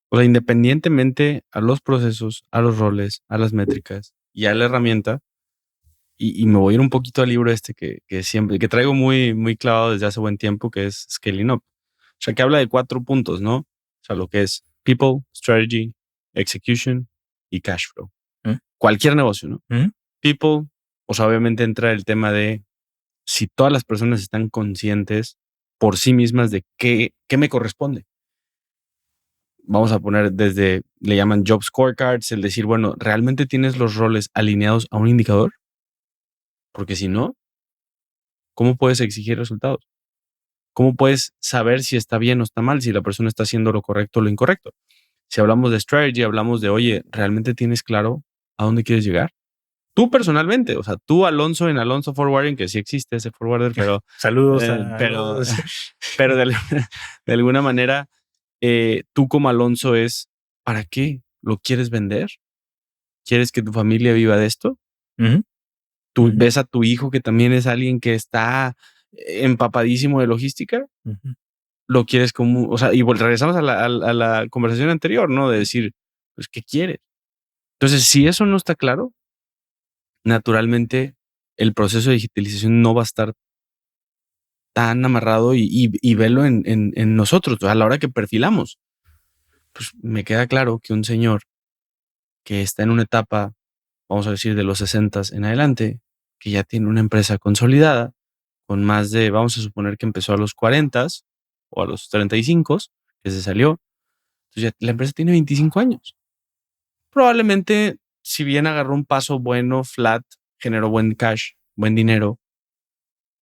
O sea, independientemente a los procesos, a los roles, a las métricas y a la herramienta, y me voy a ir un poquito al libro que siempre, que traigo muy, muy clavado desde hace buen tiempo, que es Scaling Up. O sea, que habla de 4 puntos, ¿no? O sea, lo que es people, strategy, execution y cash flow. Cualquier negocio, ¿no? People, pues obviamente entra el tema de si todas las personas están conscientes por sí mismas de qué me corresponde. Vamos a poner le llaman job scorecards, el decir, bueno, ¿realmente tienes los roles alineados a un indicador? Porque si no, ¿cómo puedes exigir resultados? ¿Cómo puedes saber si está bien o está mal, si la persona está haciendo lo correcto o lo incorrecto? Si hablamos de strategy, hablamos de, oye, ¿realmente tienes claro a dónde quieres llegar? Tú personalmente, o sea, tú Alonso en Alonso Forwarding, que sí existe ese forwarder, pero... Saludos pero de alguna manera, tú como Alonso es, ¿para qué? ¿Lo quieres vender? ¿Quieres que tu familia viva de esto? ¿Tú ves a tu hijo que también es alguien que está empapadísimo de logística? Lo quieres como, o sea, y regresamos a la conversación anterior, ¿no? De decir, pues, ¿qué quieres? Entonces, si eso no está claro, naturalmente el proceso de digitalización no va a estar tan amarrado y verlo en nosotros, a la hora que perfilamos. Pues me queda claro que un señor que está en una etapa, vamos a decir, de los 60 en adelante, que ya tiene una empresa consolidada, con más de, vamos a suponer que empezó a los 40 o a los 35, que se salió, entonces ya la empresa tiene 25 años. Probablemente, si bien agarró un paso bueno, flat, generó buen cash, buen dinero,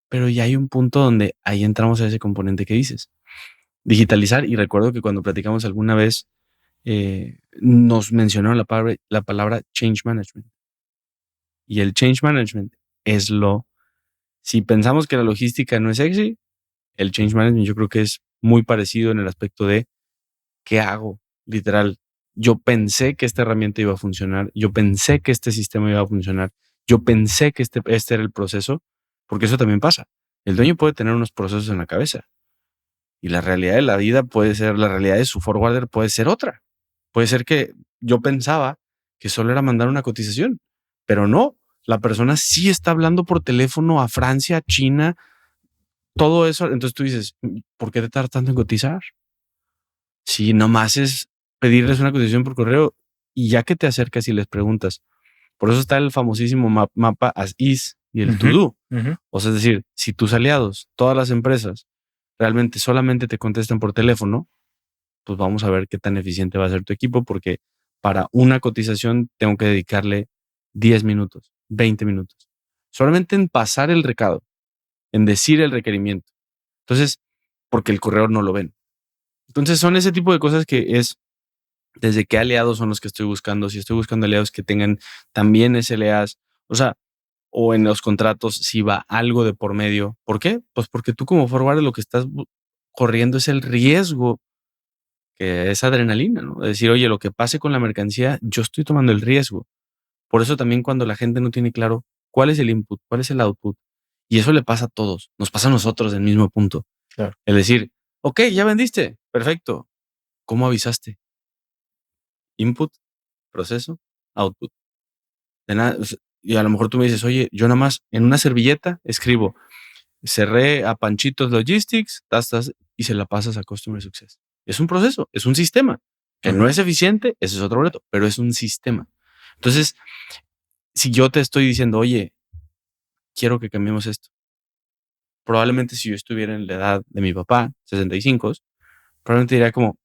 pero ya hay un punto donde ahí entramos a ese componente que dices. Digitalizar, y recuerdo que cuando platicamos alguna vez, nos mencionaron la palabra change management. Y el change management es si pensamos que la logística no es sexy, el change management yo creo que es muy parecido en el aspecto de ¿qué hago? Literal, yo pensé que esta herramienta iba a funcionar, yo pensé que este sistema iba a funcionar, yo pensé que este era el proceso, porque eso también pasa. El dueño puede tener unos procesos en la cabeza y la realidad de la vida la realidad de su forwarder puede ser otra. Puede ser que yo pensaba que solo era mandar una cotización, pero no. La persona sí está hablando por teléfono a Francia, a China, todo eso. Entonces tú dices, ¿por qué te tardas tanto en cotizar? Si nomás es pedirles una cotización por correo y ya que te acercas y les preguntas. Por eso está el famosísimo mapa as is y el to do. O sea, es decir, si tus aliados, todas las empresas, realmente solamente te contestan por teléfono, pues vamos a ver qué tan eficiente va a ser tu equipo, porque para una cotización tengo que dedicarle 10 minutos, 20 minutos. Solamente en pasar el recado, en decir el requerimiento. Entonces, porque el correo no lo ven. Entonces, son ese tipo de cosas que es desde qué aliados son los que estoy buscando. Si estoy buscando aliados que tengan también SLAs, o sea, o en los contratos si va algo de por medio. ¿Por qué? Pues porque tú como forwarder lo que estás corriendo es el riesgo, que es adrenalina, ¿no? Es decir, oye, lo que pase con la mercancía, yo estoy tomando el riesgo. Por eso también cuando la gente no tiene claro cuál es el input, cuál es el output, y eso le pasa a todos, nos pasa a nosotros en el mismo punto. Claro. Es decir, ok, ya vendiste, perfecto. ¿Cómo avisaste? Input, proceso, output. De nada, y a lo mejor tú me dices, oye, yo nada más en una servilleta escribo, cerré a Panchitos Logistics, y se la pasas a Customer Success. Es un proceso, es un sistema. Que no es eficiente, ese es otro reto, pero es un sistema. Entonces, si yo te estoy diciendo, oye, quiero que cambiemos esto, probablemente si yo estuviera en la edad de mi papá, 65, probablemente diría como,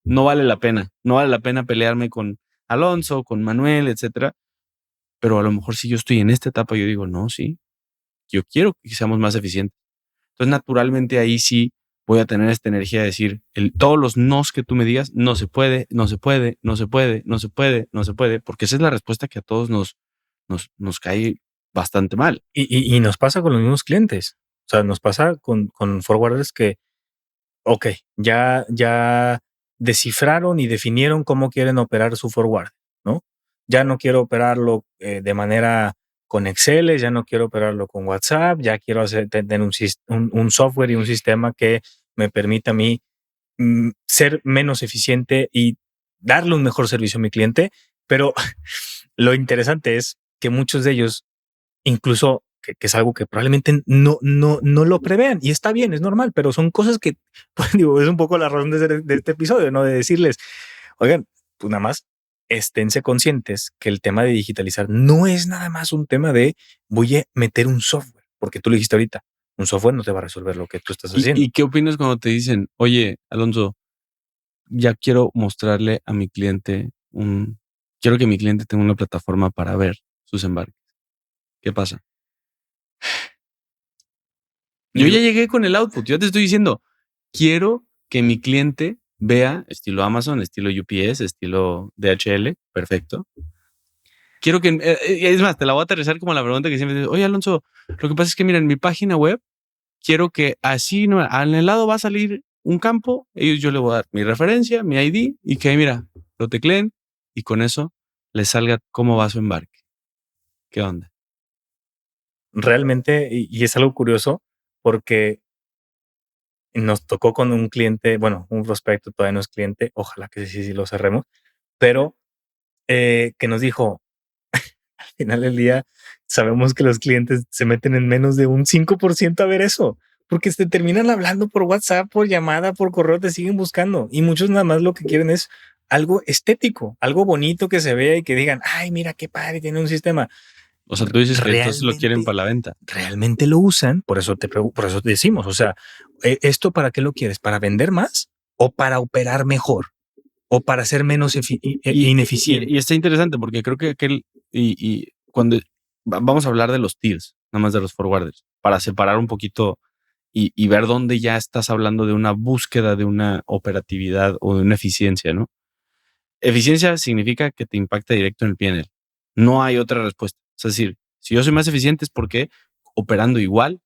no vale la pena pelearme con Alonso, con Manuel, etcétera. Pero a lo mejor si yo estoy en esta etapa, yo digo, no, sí, yo quiero que seamos más eficientes. Entonces, naturalmente ahí sí voy a tener esta energía de decir, todos los nos que tú me digas, no se puede, no se puede, no se puede, no se puede, no se puede, porque esa es la respuesta que a todos nos cae bastante mal. Y nos pasa con los mismos clientes. O sea, nos pasa con forwarders que, ok, ya descifraron y definieron cómo quieren operar su forward, ¿no? Ya no quiero operarlo de manera con Excel, ya no quiero operarlo con WhatsApp, ya quiero tener un software y un sistema que me permita a mí ser menos eficiente y darle un mejor servicio a mi cliente. Pero lo interesante es que muchos de ellos, incluso que es algo que probablemente no lo prevean, y está bien, es normal, pero son cosas que, pues, digo, es un poco la razón de este episodio, ¿no? De decirles, oigan, pues nada más esténse conscientes que el tema de digitalizar no es nada más un tema de voy a meter un software, porque tú lo dijiste ahorita, un software no te va a resolver lo que tú estás haciendo. ¿Y qué opinas cuando te dicen, oye, Alonso, ya quiero mostrarle a mi cliente quiero que mi cliente tenga una plataforma para ver sus embarques? ¿Qué pasa? Yo ya llegué con el output. Yo te estoy diciendo, quiero que mi cliente vea estilo Amazon, estilo UPS, estilo DHL. Perfecto. Quiero que, es más, te la voy a aterrizar como la pregunta que siempre dices, oye, Alonso, lo que pasa es que mira, en mi página web, quiero que así, no, en el lado va a salir un campo, yo le voy a dar mi referencia, mi ID, y que ahí, mira, lo tecleen y con eso les salga cómo va su embarque. ¿Qué onda? Realmente, y es algo curioso, porque nos tocó con un cliente, bueno, un prospecto, todavía no es cliente, ojalá que sí lo cerremos, pero que nos dijo, al final del día, sabemos que los clientes se meten en menos de un 5% a ver eso, porque te terminan hablando por WhatsApp, por llamada, por correo, te siguen buscando, y muchos nada más lo que quieren es algo estético, algo bonito que se vea y que digan, ay, mira qué padre, tiene un sistema. O sea, tú dices que entonces lo quieren para la venta. Realmente lo usan, por eso te decimos, o sea, ¿esto para qué lo quieres? ¿Para vender más o para operar mejor? ¿O para ser menos ineficiente? Y está interesante porque creo que cuando vamos a hablar de los tiers, nada más de los forwarders, para separar un poquito y ver dónde ya estás hablando de una búsqueda de una operatividad o de una eficiencia, ¿no? Eficiencia significa que te impacta directo en el P&L. No hay otra respuesta. Es decir, si yo soy más eficiente es porque operando igual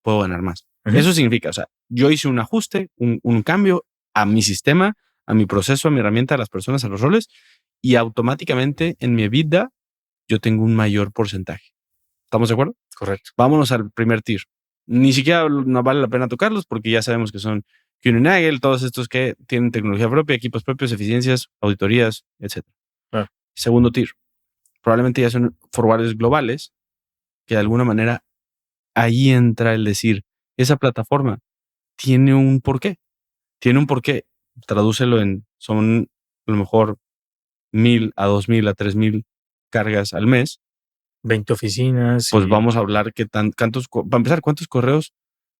puedo ganar más. Eso significa, o sea, yo hice un ajuste, un cambio a mi sistema, a mi proceso, a mi herramienta, a las personas, a los roles, y automáticamente en mi EBITDA yo tengo un mayor porcentaje. ¿Estamos de acuerdo? Correcto. Vámonos al primer tier. Ni siquiera no vale la pena tocarlos porque ya sabemos que son Kuehne+Nagel, todos estos que tienen tecnología propia, equipos propios, eficiencias, auditorías, etc. Segundo tier. Probablemente ya son forwarders globales que de alguna manera ahí entra el decir, esa plataforma tiene un porqué. Tiene un porqué. Tradúcelo son a lo mejor 1,000 a 2,000 a 3,000 cargas al mes. 20 oficinas. Pues vamos a hablar para empezar, ¿cuántos correos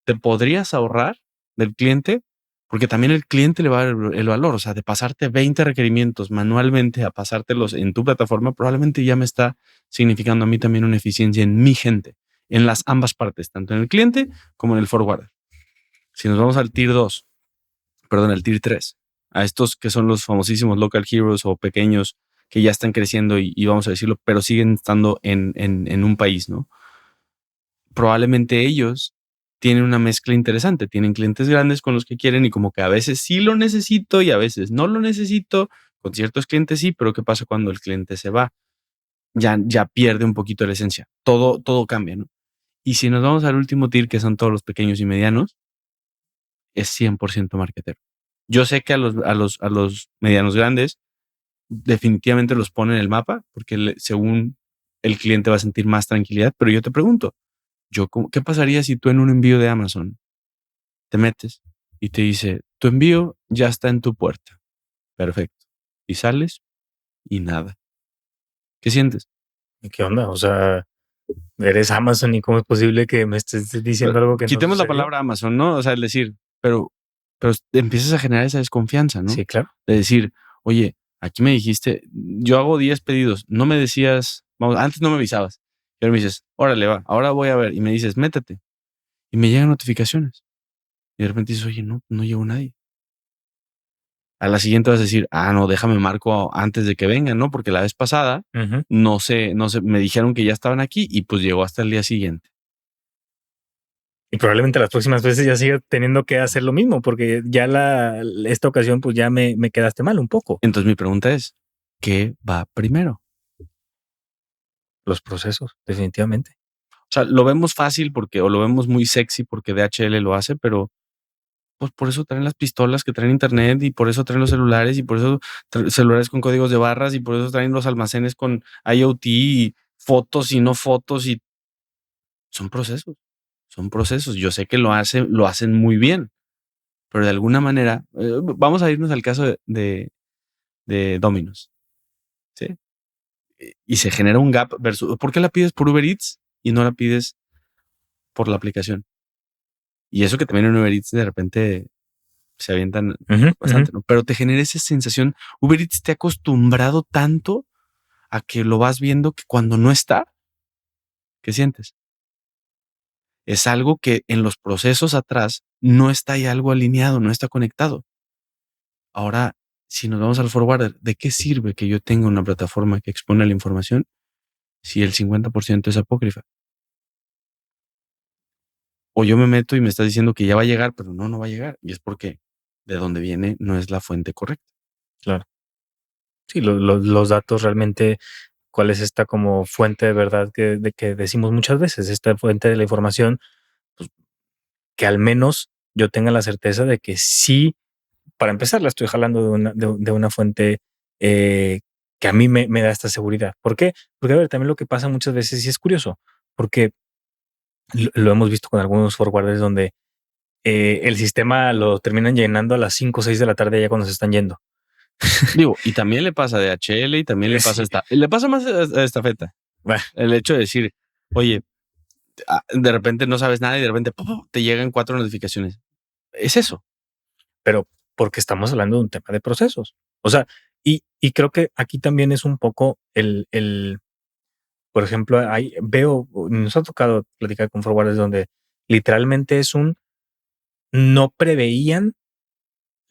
te podrías ahorrar del cliente? Porque también el cliente le va a dar el valor. O sea, de pasarte 20 requerimientos manualmente a pasártelos en tu plataforma, probablemente ya me está significando a mí también una eficiencia en mi gente, en las ambas partes, tanto en el cliente como en el forwarder. Si nos vamos al tier 2, al tier 3, a estos que son los famosísimos local heroes o pequeños que ya están creciendo y vamos a decirlo, pero siguen estando en un país, ¿no? Probablemente ellos tienen una mezcla interesante. Tienen clientes grandes con los que quieren y como que a veces sí lo necesito y a veces no lo necesito. Con ciertos clientes sí, pero ¿qué pasa cuando el cliente se va? Ya pierde un poquito la esencia. Todo cambia, ¿no? Y si nos vamos al último tier, que son todos los pequeños y medianos, es 100% marketero. Yo sé que a los medianos grandes definitivamente los pone en el mapa porque según el cliente va a sentir más tranquilidad, pero yo te pregunto, ¿qué pasaría si tú en un envío de Amazon te metes y te dice, tu envío ya está en tu puerta? Perfecto. Y sales y nada. ¿Qué sientes? ¿Qué onda? O sea, eres Amazon y cómo es posible que me estés diciendo algo que no Quitemos la sucedió. palabra Amazon, ¿no? O sea, el decir, pero empiezas a generar esa desconfianza, ¿no? Sí, claro. De decir, oye, aquí me dijiste, yo hago 10 pedidos, no me decías, vamos, antes no me avisabas. Y ahora me dices, órale, va, ahora voy a ver. Y me dices, métete. Y me llegan notificaciones. Y de repente dices, oye, no llegó nadie. A la siguiente vas a decir, no, déjame marco antes de que vengan, ¿no? Porque la vez pasada, Ujú. no sé, me dijeron que ya estaban aquí y pues llegó hasta el día siguiente. Y probablemente las próximas veces ya siga teniendo que hacer lo mismo, porque ya esta ocasión pues ya me quedaste mal un poco. Entonces mi pregunta es, ¿qué va primero? Los procesos, definitivamente. O sea, lo vemos fácil o lo vemos muy sexy porque DHL lo hace, pero pues por eso traen las pistolas que traen internet y por eso traen los celulares y por eso celulares con códigos de barras y por eso traen los almacenes con IoT y fotos y no fotos y son procesos. Son procesos. Yo sé que lo hacen muy bien, pero de alguna manera, vamos a irnos al caso de Domino's, ¿sí? Y se genera un gap versus, ¿por qué la pides por Uber Eats y no la pides por la aplicación? Y eso que también en Uber Eats de repente se avientan bastante, ¿no? Pero te genera esa sensación. Uber Eats te ha acostumbrado tanto a que lo vas viendo que cuando no está, ¿qué sientes? Es algo que en los procesos atrás no está ahí algo alineado, no está conectado. Ahora, si nos vamos al forwarder, ¿de qué sirve que yo tenga una plataforma que expone la información si el 50% es apócrifa? O yo me meto y me estás diciendo que ya va a llegar, pero no va a llegar. Y es porque de donde viene no es la fuente correcta. Claro. Sí, los datos realmente, ¿cuál es esta como fuente de verdad de que decimos muchas veces? Esta fuente de la información, pues, que al menos yo tenga la certeza de que sí, para empezar, la estoy jalando de una fuente que a mí me da esta seguridad. ¿Por qué? Porque, a ver, también lo que pasa muchas veces, y es curioso, porque lo hemos visto con algunos forwarders donde el sistema lo terminan llenando a las 5 o 6 de la tarde ya cuando se están yendo. Digo, y también le pasa a DHL y también le pasa Sí. le pasa más a Estafeta. Bueno, El hecho de decir, oye, de repente no sabes nada y de repente te llegan 4 notificaciones. Es eso. pero porque estamos hablando de un tema de procesos. O sea, y creo que aquí también es un poco por ejemplo, nos ha tocado platicar con forwarders donde literalmente no preveían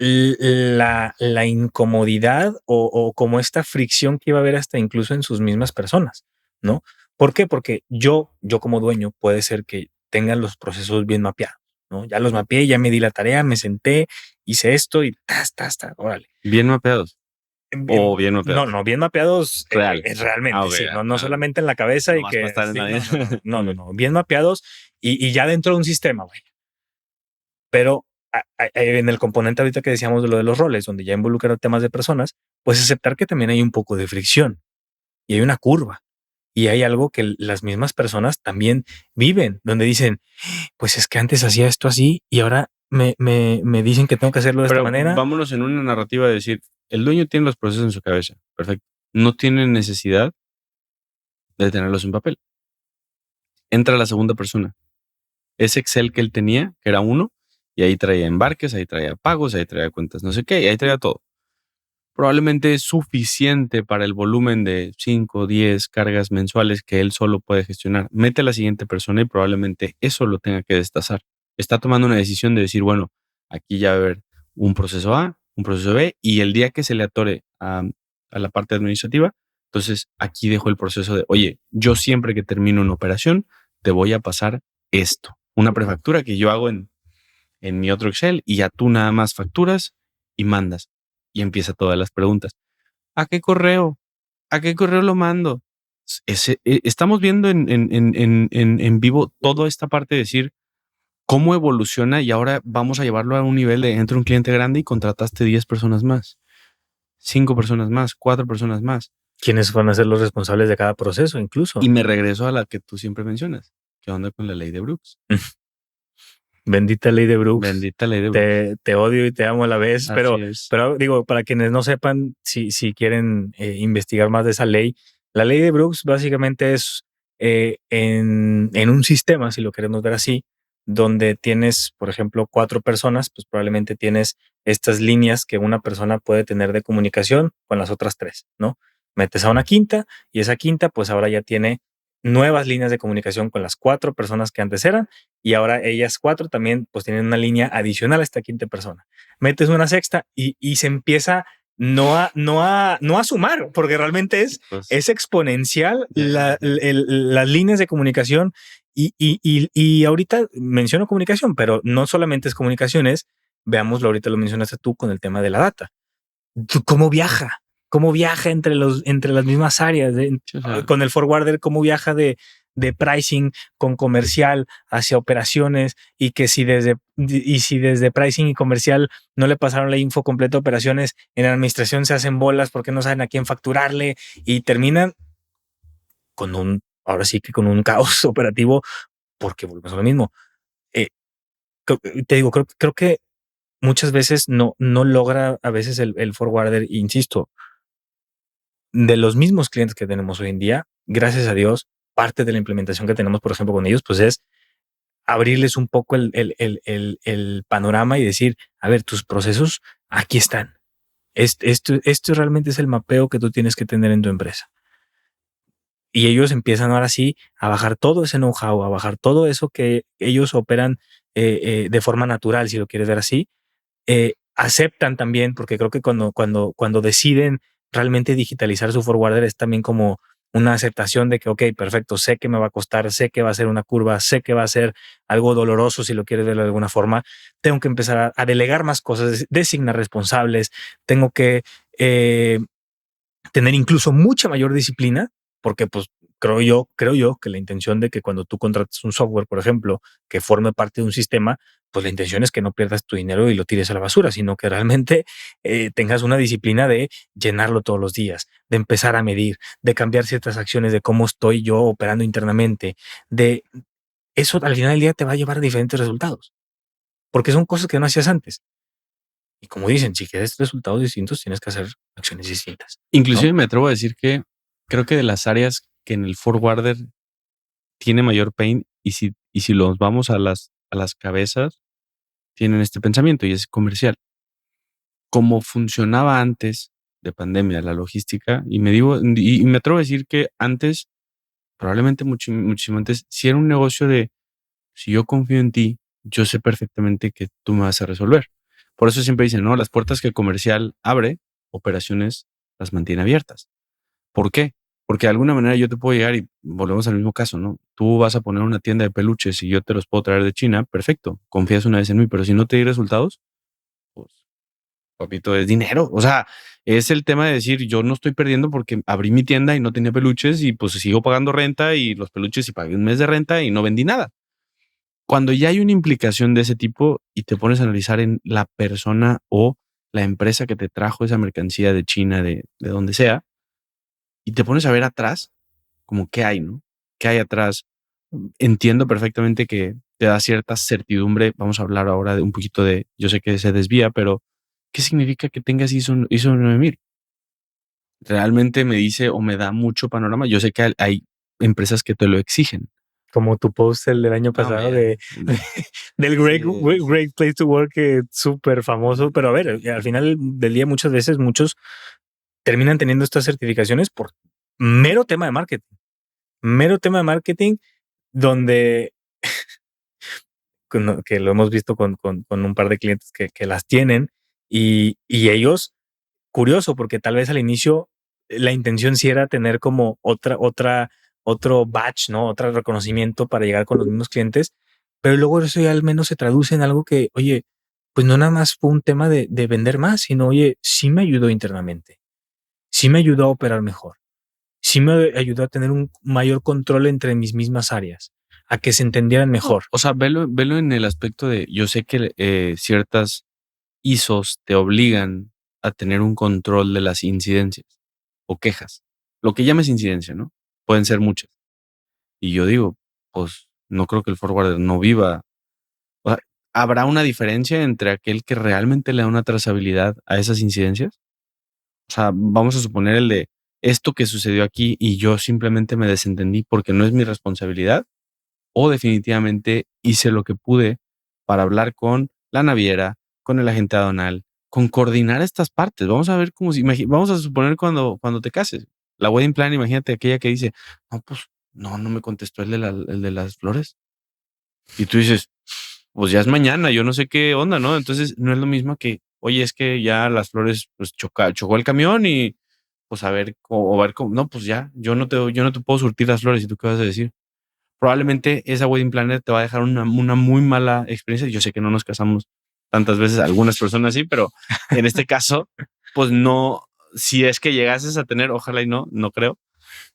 la incomodidad o como esta fricción que iba a haber hasta incluso en sus mismas personas, ¿no? ¿Por qué? Porque yo como dueño puede ser que tengan los procesos bien mapeados, ¿no? Ya los mapeé, ya me di la tarea, me senté, hice esto y órale. Bien mapeados. O bien mapeados. No, bien mapeados Real. realmente, sí, Ok. no solamente en la cabeza y Nomás para que estar en sí, la no, bien mapeados y ya dentro de un sistema, güey. Pero en el componente ahorita que decíamos de lo de los roles, donde ya involucran temas de personas, pues aceptar que también hay un poco de fricción y hay una curva y hay algo que las mismas personas también viven, donde dicen, pues es que antes hacía esto así y ahora me dicen que tengo que hacerlo de esta manera. Vámonos en una narrativa de decir, el dueño tiene los procesos en su cabeza. Perfecto. No tiene necesidad de tenerlos en papel. Entra la segunda persona. Ese Excel que él tenía, que era uno, y ahí traía embarques, ahí traía pagos, ahí traía cuentas no sé qué, y ahí traía todo. Probablemente es suficiente para el volumen de 5 o 10 cargas mensuales que él solo puede gestionar. Mete a la siguiente persona y probablemente eso lo tenga que destazar. Está tomando una decisión de decir, bueno, aquí ya va a haber un proceso A, un proceso B, y el día que se le atore a la parte administrativa, entonces aquí dejo el proceso de, oye, yo siempre que termino una operación, te voy a pasar esto. una prefactura que yo hago en mi otro Excel y ya tú nada más facturas y mandas. Y empieza todas las preguntas. ¿A qué correo? ¿A qué correo lo mando? Estamos viendo en vivo toda esta parte de decir cómo evoluciona y ahora vamos a llevarlo a un nivel de entra un cliente grande y contrataste 10 personas más, 5 personas más, 4 personas más. ¿Quiénes van a ser los responsables de cada proceso incluso? Y me regreso a la que tú siempre mencionas. ¿Qué onda con la ley de Brooks? Bendita ley de Brooks. Bendita ley de Brooks. Te odio y te amo a la vez, Así pero es. digo, para quienes no sepan, si quieren investigar más de esa ley, la ley de Brooks básicamente es en un sistema, si lo queremos ver así, donde tienes, por ejemplo, 4 personas, pues probablemente tienes estas líneas que una persona puede tener de comunicación con las otras 3, ¿no? Metes a una quinta y esa quinta, pues ahora ya tiene nuevas líneas de comunicación con las 4 personas que antes eran, y ahora ellas 4 también pues tienen una línea adicional a esta quinta persona. Metes una sexta y se empieza no a sumar, porque realmente es exponencial las líneas de comunicación. Y ahorita menciono comunicación, pero no solamente es comunicaciones, veámoslo, ahorita lo mencionaste tú con el tema de la data. ¿Cómo viaja? ¿Cómo viaja entre las mismas áreas? Con el forwarder, ¿cómo viaja de pricing con comercial hacia operaciones? Y que si desde pricing y comercial no le pasaron la info completa a operaciones, en administración se hacen bolas porque no saben a quién facturarle y terminan ahora sí que con un caos operativo, porque volvemos a lo mismo. Te digo, creo que muchas veces no logra a veces el forwarder, insisto, de los mismos clientes que tenemos hoy en día, gracias a Dios, parte de la implementación que tenemos, por ejemplo, con ellos, pues es abrirles un poco el panorama y decir, a ver, tus procesos aquí están. Esto realmente es el mapeo que tú tienes que tener en tu empresa. Y ellos empiezan ahora sí a bajar todo ese know-how, a bajar todo eso que ellos operan de forma natural, si lo quieres ver así. Aceptan también, porque creo que cuando deciden realmente digitalizar su forwarder es también como una aceptación de que, ok, perfecto, sé que me va a costar, sé que va a ser una curva, sé que va a ser algo doloroso si lo quieres ver de alguna forma. Tengo que empezar a delegar más cosas, designar responsables, tengo que tener incluso mucha mayor disciplina, porque pues creo yo que la intención de que cuando tú contratas un software, por ejemplo, que forme parte de un sistema, pues la intención es que no pierdas tu dinero y lo tires a la basura, sino que realmente tengas una disciplina de llenarlo todos los días, de empezar a medir, de cambiar ciertas acciones, de cómo estoy yo operando internamente, de eso al final del día te va a llevar a diferentes resultados, porque son cosas que no hacías antes. Y como dicen, si quieres resultados distintos, tienes que hacer acciones distintas. Inclusive me atrevo a decir que creo que de las áreas que en el forwarder tiene mayor pain y si los vamos a las cabezas, tienen este pensamiento y es comercial. Como funcionaba antes de pandemia la logística, y me atrevo a decir que antes, probablemente muchísimo antes, si era un negocio de si yo confío en ti, yo sé perfectamente que tú me vas a resolver. Por eso siempre dicen, no, las puertas que el comercial abre, operaciones las mantiene abiertas. ¿Por qué? Porque de alguna manera yo te puedo llegar y volvemos al mismo caso, ¿no? Tú vas a poner una tienda de peluches y yo te los puedo traer de China, perfecto, confías una vez en mí, pero si no te di resultados, pues, papito, es dinero. O sea, es el tema de decir, yo no estoy perdiendo porque abrí mi tienda y no tenía peluches y pues sigo pagando renta y los peluches y pagué un mes de renta y no vendí nada. Cuando ya hay una implicación de ese tipo y te pones a analizar en la persona o la empresa que te trajo esa mercancía de China, de donde sea, y te pones a ver atrás, como qué hay, ¿no? ¿Qué hay atrás? Entiendo perfectamente que te da cierta certidumbre. Vamos a hablar ahora de un poquito de, yo sé que se desvía, pero ¿qué significa que tengas ISO 9000? Realmente me dice o me da mucho panorama. Yo sé que hay empresas que te lo exigen. Como tu post del año pasado del great Place to Work, que es súper famoso. Pero a ver, al final del día muchas veces muchos terminan teniendo estas certificaciones por mero tema de marketing. Mero tema de marketing donde que lo hemos visto con un par de clientes que las tienen y ellos, curioso, porque tal vez al inicio la intención sí era tener como otro batch, ¿no? Otro reconocimiento para llegar con los mismos clientes, pero luego eso ya al menos se traduce en algo que, oye, pues no nada más fue un tema de vender más, sino, oye, sí me ayudó internamente, sí me ayudó a operar mejor, sí me ayudó a tener un mayor control entre mis mismas áreas, a que se entendieran mejor. O sea, velo en el aspecto de, yo sé que ciertas ISOs te obligan a tener un control de las incidencias o quejas. Lo que llames incidencia, ¿no? Pueden ser muchas. Y yo digo, pues no creo que el forwarder no viva. O sea, ¿habrá una diferencia entre aquel que realmente le da una trazabilidad a esas incidencias? O sea, vamos a suponer el de esto que sucedió aquí y yo simplemente me desentendí porque no es mi responsabilidad, o definitivamente hice lo que pude para hablar con la naviera, con el agente aduanal, con coordinar estas partes. Vamos a ver cómo si vamos a suponer cuando te cases. La wedding plan, imagínate aquella que dice, no, pues no me contestó el de las flores. Y tú dices, pues ya es mañana, yo no sé qué onda, ¿no? Entonces no es lo mismo que, oye, es que ya las flores, pues chocó el camión y pues a ver, o a ver cómo, no, pues ya, yo no te puedo surtir las flores. ¿Y tú qué vas a decir? Probablemente esa wedding planner te va a dejar una muy mala experiencia. Yo sé que no nos casamos tantas veces, algunas personas sí, pero en este caso, pues no, si es que llegases a tener, ojalá y no creo,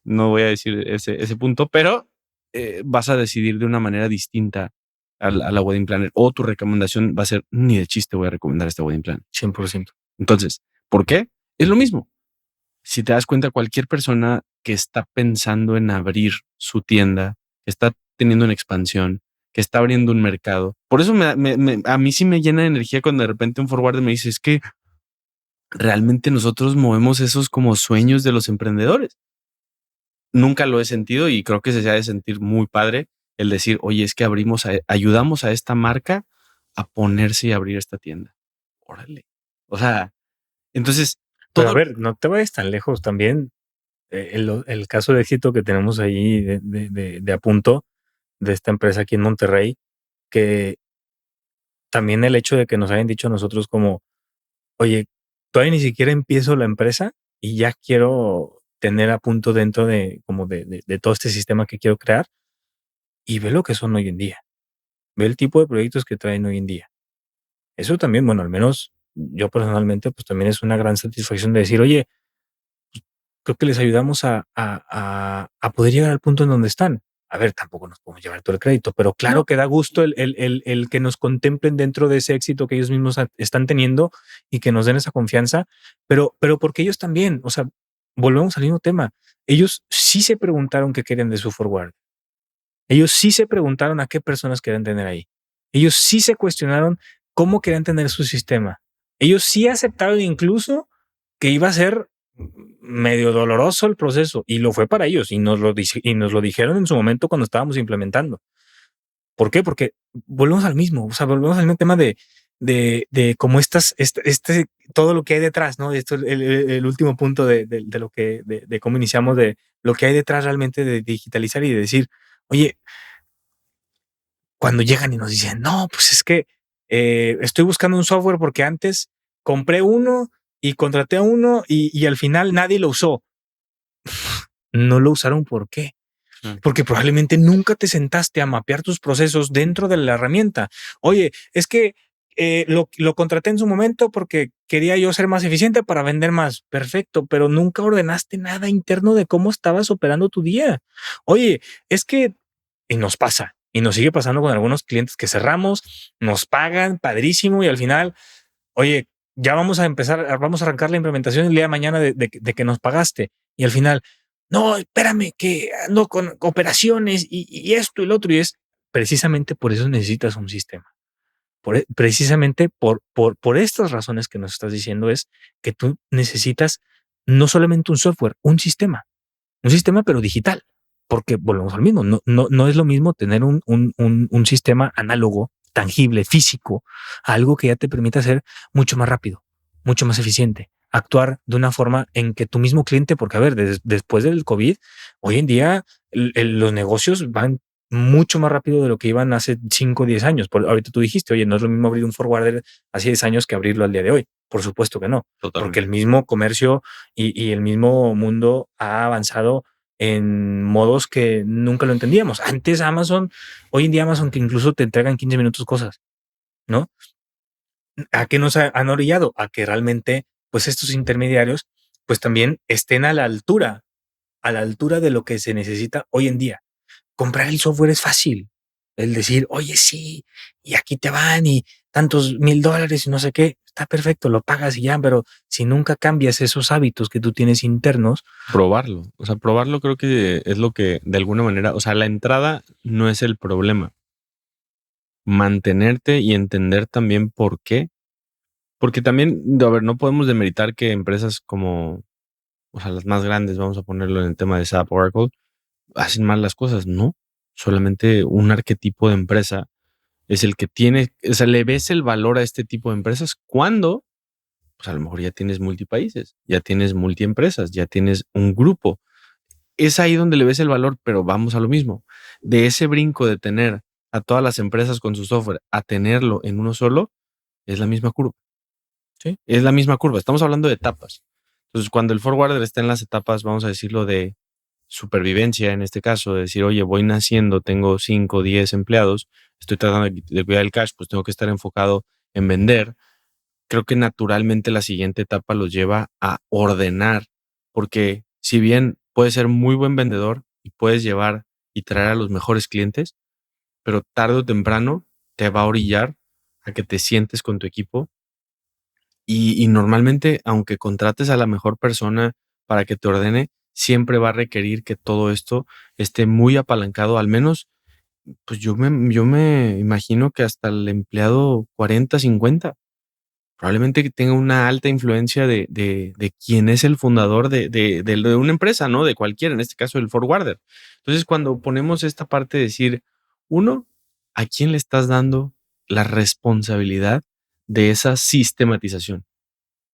no voy a decir ese punto, pero vas a decidir de una manera distinta a la wedding planner, o tu recomendación va a ser, ni de chiste voy a recomendar esta wedding planner. 100%. Entonces, ¿por qué? Es lo mismo. Si te das cuenta, cualquier persona que está pensando en abrir su tienda, que está teniendo una expansión, que está abriendo un mercado, por eso a mí sí me llena de energía cuando de repente un forwarder me dice, es que realmente nosotros movemos esos como sueños de los emprendedores. Nunca lo he sentido y creo que se ha de sentir muy padre el decir, oye, es que ayudamos a esta marca a ponerse y abrir esta tienda. Órale. O sea, entonces Pero a todo. ver, no te vayas tan lejos también. El caso de éxito que tenemos ahí de Apunto, de esta empresa aquí en Monterrey, que también el hecho de que nos hayan dicho a nosotros como, oye, todavía ni siquiera empiezo la empresa y ya quiero tener a punto dentro de como de todo este sistema que quiero crear, y ve lo que son hoy en día. Ve el tipo de proyectos que traen hoy en día. Eso también, bueno, al menos yo personalmente, pues también es una gran satisfacción de decir, oye, creo que les ayudamos a poder llegar al punto en donde están. A ver, tampoco nos podemos llevar todo el crédito, pero claro No. que da gusto el que nos contemplen dentro de ese éxito que ellos mismos están teniendo y que nos den esa confianza, pero porque ellos también, o sea, volvemos al mismo tema. Ellos sí se preguntaron qué querían de su forward. Ellos sí se preguntaron a qué personas querían tener ahí. Ellos sí se cuestionaron cómo querían tener su sistema. Ellos sí aceptaron incluso que iba a ser medio doloroso el proceso, y lo fue para ellos, y nos lo dijeron en su momento cuando estábamos implementando. ¿Por qué? Porque volvemos al mismo, o sea, volvemos al mismo tema de cómo todo lo que hay detrás, ¿no? Esto es el último punto de lo que, de cómo iniciamos, de lo que hay detrás realmente de digitalizar y de decir, oye, cuando llegan y nos dicen, no, pues es que estoy buscando un software porque antes compré uno y contraté a uno y al final nadie lo usó. No lo usaron, ¿por qué? Porque probablemente nunca te sentaste a mapear tus procesos dentro de la herramienta. Oye, es que lo contraté en su momento porque quería yo ser más eficiente para vender más. Perfecto, pero nunca ordenaste nada interno de cómo estabas operando tu día. Oye, es que, y nos pasa, y nos sigue pasando con algunos clientes que cerramos, nos pagan padrísimo y al final, oye, ya vamos a empezar, vamos a arrancar la implementación el día de mañana de que nos pagaste. Y al final, no, espérame, que ando con operaciones y esto y lo otro. Y es precisamente por eso necesitas un sistema. Precisamente por estas razones que nos estás diciendo es que tú necesitas no solamente un software, un sistema pero digital, porque volvemos al mismo, no es lo mismo tener un sistema análogo, tangible, físico, algo que ya te permita ser mucho más rápido, mucho más eficiente, actuar de una forma en que tu mismo cliente, porque a ver, después del COVID, hoy en día los negocios van mucho más rápido de lo que iban hace 5 o 10 años. Ahorita tú dijiste, oye, no es lo mismo abrir un forwarder hace 10 años que abrirlo al día de hoy. Por supuesto que no, Totalmente. porque el mismo comercio y el mismo mundo ha avanzado en modos que nunca lo entendíamos. Antes hoy en día Amazon que incluso te entregan 15 minutos cosas, ¿no? ¿A qué nos han orillado? A que realmente, pues estos intermediarios, pues también estén a la altura de lo que se necesita hoy en día. Comprar el software es fácil. El decir, oye, sí, y aquí te van y tantos $1,000 y no sé qué, está perfecto, lo pagas y ya, pero si nunca cambias esos hábitos que tú tienes internos. Probarlo. O sea, probarlo creo que es lo que de alguna manera, o sea, la entrada no es el problema. Mantenerte y entender también por qué. Porque también, a ver, no podemos demeritar que empresas como, o sea, las más grandes, vamos a ponerlo en el tema de SAP, Oracle, hacen mal las cosas. No, solamente un arquetipo de empresa es el que tiene, o sea, le ves el valor a este tipo de empresas cuando, pues a lo mejor ya tienes multipaíses, ya tienes multiempresas, ya tienes un grupo. Es ahí donde le ves el valor, pero vamos a lo mismo. De ese brinco de tener a todas las empresas con su software a tenerlo en uno solo, es la misma curva. Sí. Es la misma curva. Estamos hablando de etapas. Entonces, cuando el forwarder está en las etapas, vamos a decirlo, de supervivencia, en este caso, de decir, oye, voy naciendo, tengo 5, 10 empleados, estoy tratando de cuidar el cash, pues tengo que estar enfocado en vender. Creo que naturalmente la siguiente etapa los lleva a ordenar, porque si bien puedes ser muy buen vendedor y puedes llevar y traer a los mejores clientes, pero tarde o temprano te va a orillar a que te sientes con tu equipo y normalmente, aunque contrates a la mejor persona para que te ordene, siempre va a requerir que todo esto esté muy apalancado, al menos, pues yo me imagino que hasta el empleado 40, 50 probablemente que tenga una alta influencia de quién es el fundador de una empresa, ¿no? De cualquiera, en este caso el forwarder. Entonces, cuando ponemos esta parte de decir, uno, ¿a quién le estás dando la responsabilidad de esa sistematización?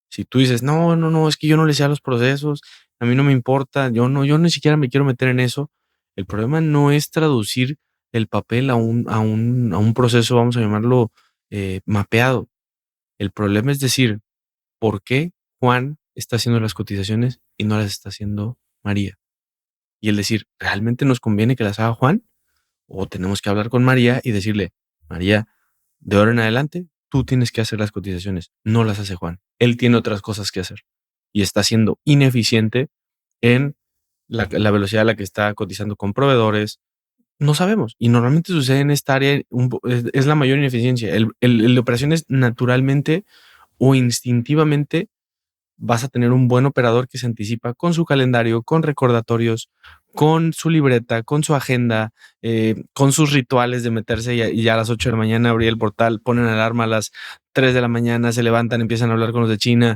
Si tú dices, no, no, no, es que yo no le sé a los procesos, a mí no me importa, yo ni siquiera me quiero meter en eso, el problema no es traducir el papel a un proceso, vamos a llamarlo mapeado. El problema es decir, ¿por qué Juan está haciendo las cotizaciones y no las está haciendo María? Y el decir, ¿realmente nos conviene que las haga Juan? O tenemos que hablar con María y decirle, María, de ahora en adelante, tú tienes que hacer las cotizaciones, no las hace Juan. Él tiene otras cosas que hacer y está siendo ineficiente en la velocidad a la que está cotizando con proveedores. No sabemos. Y normalmente sucede en esta área, es la mayor ineficiencia. El de operaciones naturalmente o instintivamente vas a tener un buen operador que se anticipa con su calendario, con recordatorios, con su libreta, con su agenda, con sus rituales de meterse y ya a las 8 de la mañana abrir el portal, ponen alarma a las 3 de la mañana, se levantan, empiezan a hablar con los de China.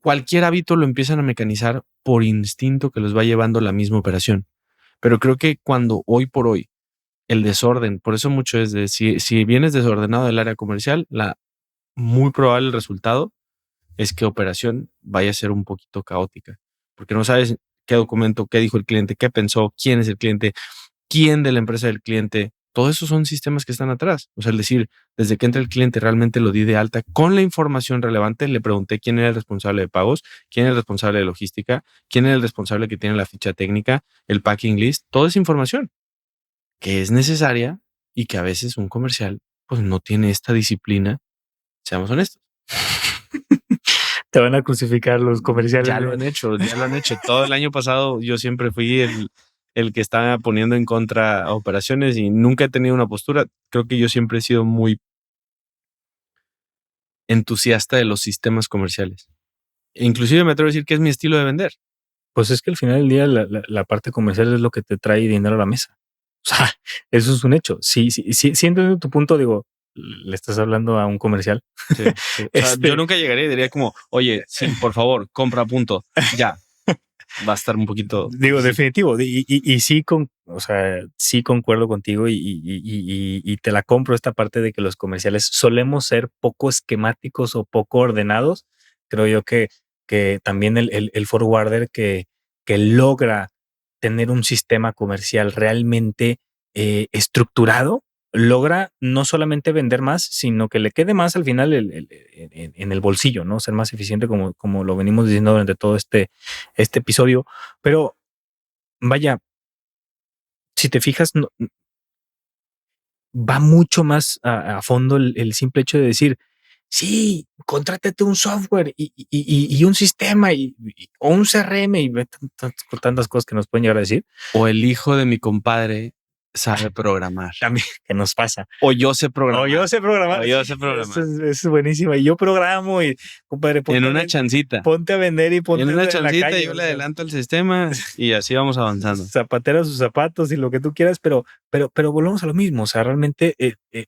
Cualquier hábito lo empiezan a mecanizar por instinto que los va llevando la misma operación. Pero creo que cuando hoy por hoy el desorden, por eso mucho es de si vienes desordenado del área comercial, la muy probable el resultado es que operación vaya a ser un poquito caótica, porque no sabes qué documento, qué dijo el cliente, qué pensó, quién es el cliente, quién de la empresa del cliente. Todo eso son sistemas que están atrás. O sea, es decir, desde que entra el cliente realmente lo di de alta con la información relevante, le pregunté quién era el responsable de pagos, quién era el responsable de logística, quién era el responsable que tiene la ficha técnica, el packing list, toda esa información que es necesaria y que a veces un comercial pues no tiene esta disciplina, seamos honestos. Te van a crucificar los comerciales. Ya lo han hecho, ya lo han hecho. Todo el año pasado yo siempre fui el que estaba poniendo en contra a operaciones y nunca he tenido una postura. Creo que yo siempre he sido muy entusiasta de los sistemas comerciales. E inclusive me atrevo a decir que es mi estilo de vender. Pues es que al final del día la parte comercial es lo que te trae dinero a la mesa. O sea, eso es un hecho. Sí entiendo tu punto, digo, le estás hablando a un comercial. Sí, sí. O sea, yo nunca llegaría y diría como, oye, sí, por favor, compra punto. Ya. Va a estar un poquito. Digo, definitivo. Y sí, o sea, sí concuerdo contigo y te la compro esta parte de que los comerciales solemos ser poco esquemáticos o poco ordenados. Creo yo que también el forwarder que logra tener un sistema comercial realmente estructurado, logra no solamente vender más, sino que le quede más al final en el bolsillo, ¿no? Ser más eficiente como lo venimos diciendo durante todo este episodio. Pero vaya, si te fijas, va mucho más a fondo el simple hecho de decir, sí, contrátate un software y un sistema o un CRM y ve tantas cosas que nos pueden llegar a decir. O el hijo de mi compadre sabe programar. También, que nos pasa. O yo sé programar. Eso es buenísimo. Y yo programo y, compadre, en una chancita. Ponte a vender y ponte en una en chancita la calle, yo le adelanto el sistema y así vamos avanzando. Zapatero sus zapatos y lo que tú quieras, pero volvemos a lo mismo. O sea, realmente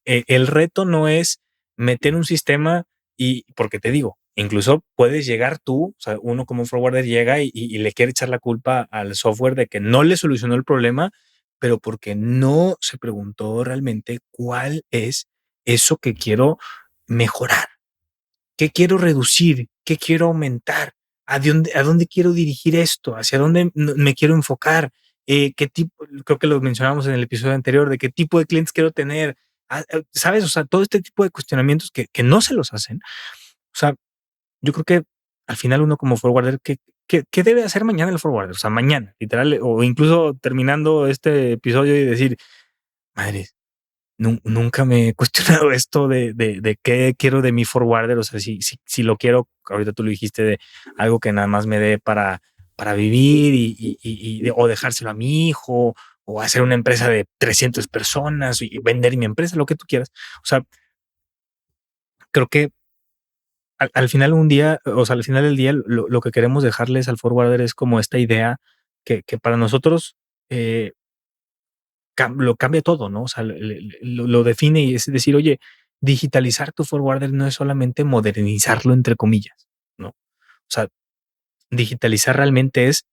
el reto no es meter un sistema y, porque te digo, incluso puedes llegar tú, o sea, uno como un forwarder llega y le quiere echar la culpa al software de que no le solucionó el problema, pero porque no se preguntó realmente cuál es eso que quiero mejorar, qué quiero reducir, qué quiero aumentar, a dónde quiero dirigir esto, hacia dónde me quiero enfocar, qué tipo, creo que lo mencionamos en el episodio anterior, de qué tipo de clientes quiero tener, ¿sabes? O sea, todo este tipo de cuestionamientos que no se los hacen. O sea, yo creo que al final uno como forwarder, ¿qué debe hacer mañana el forwarder? O sea, mañana, literal, o incluso terminando este episodio y decir, madre, nunca me he cuestionado esto de qué quiero de mi forwarder. O sea, si lo quiero, ahorita tú lo dijiste, de algo que nada más me dé para vivir o dejárselo a mi hijo o hacer una empresa de 300 personas y vender mi empresa, lo que tú quieras. O sea, creo que al final un día, o sea, al final del día, lo que queremos dejarles al forwarder es como esta idea que para nosotros lo cambia todo, ¿no? O sea, lo define y es decir, oye, digitalizar tu forwarder no es solamente modernizarlo, entre comillas, ¿no? O sea, digitalizar realmente es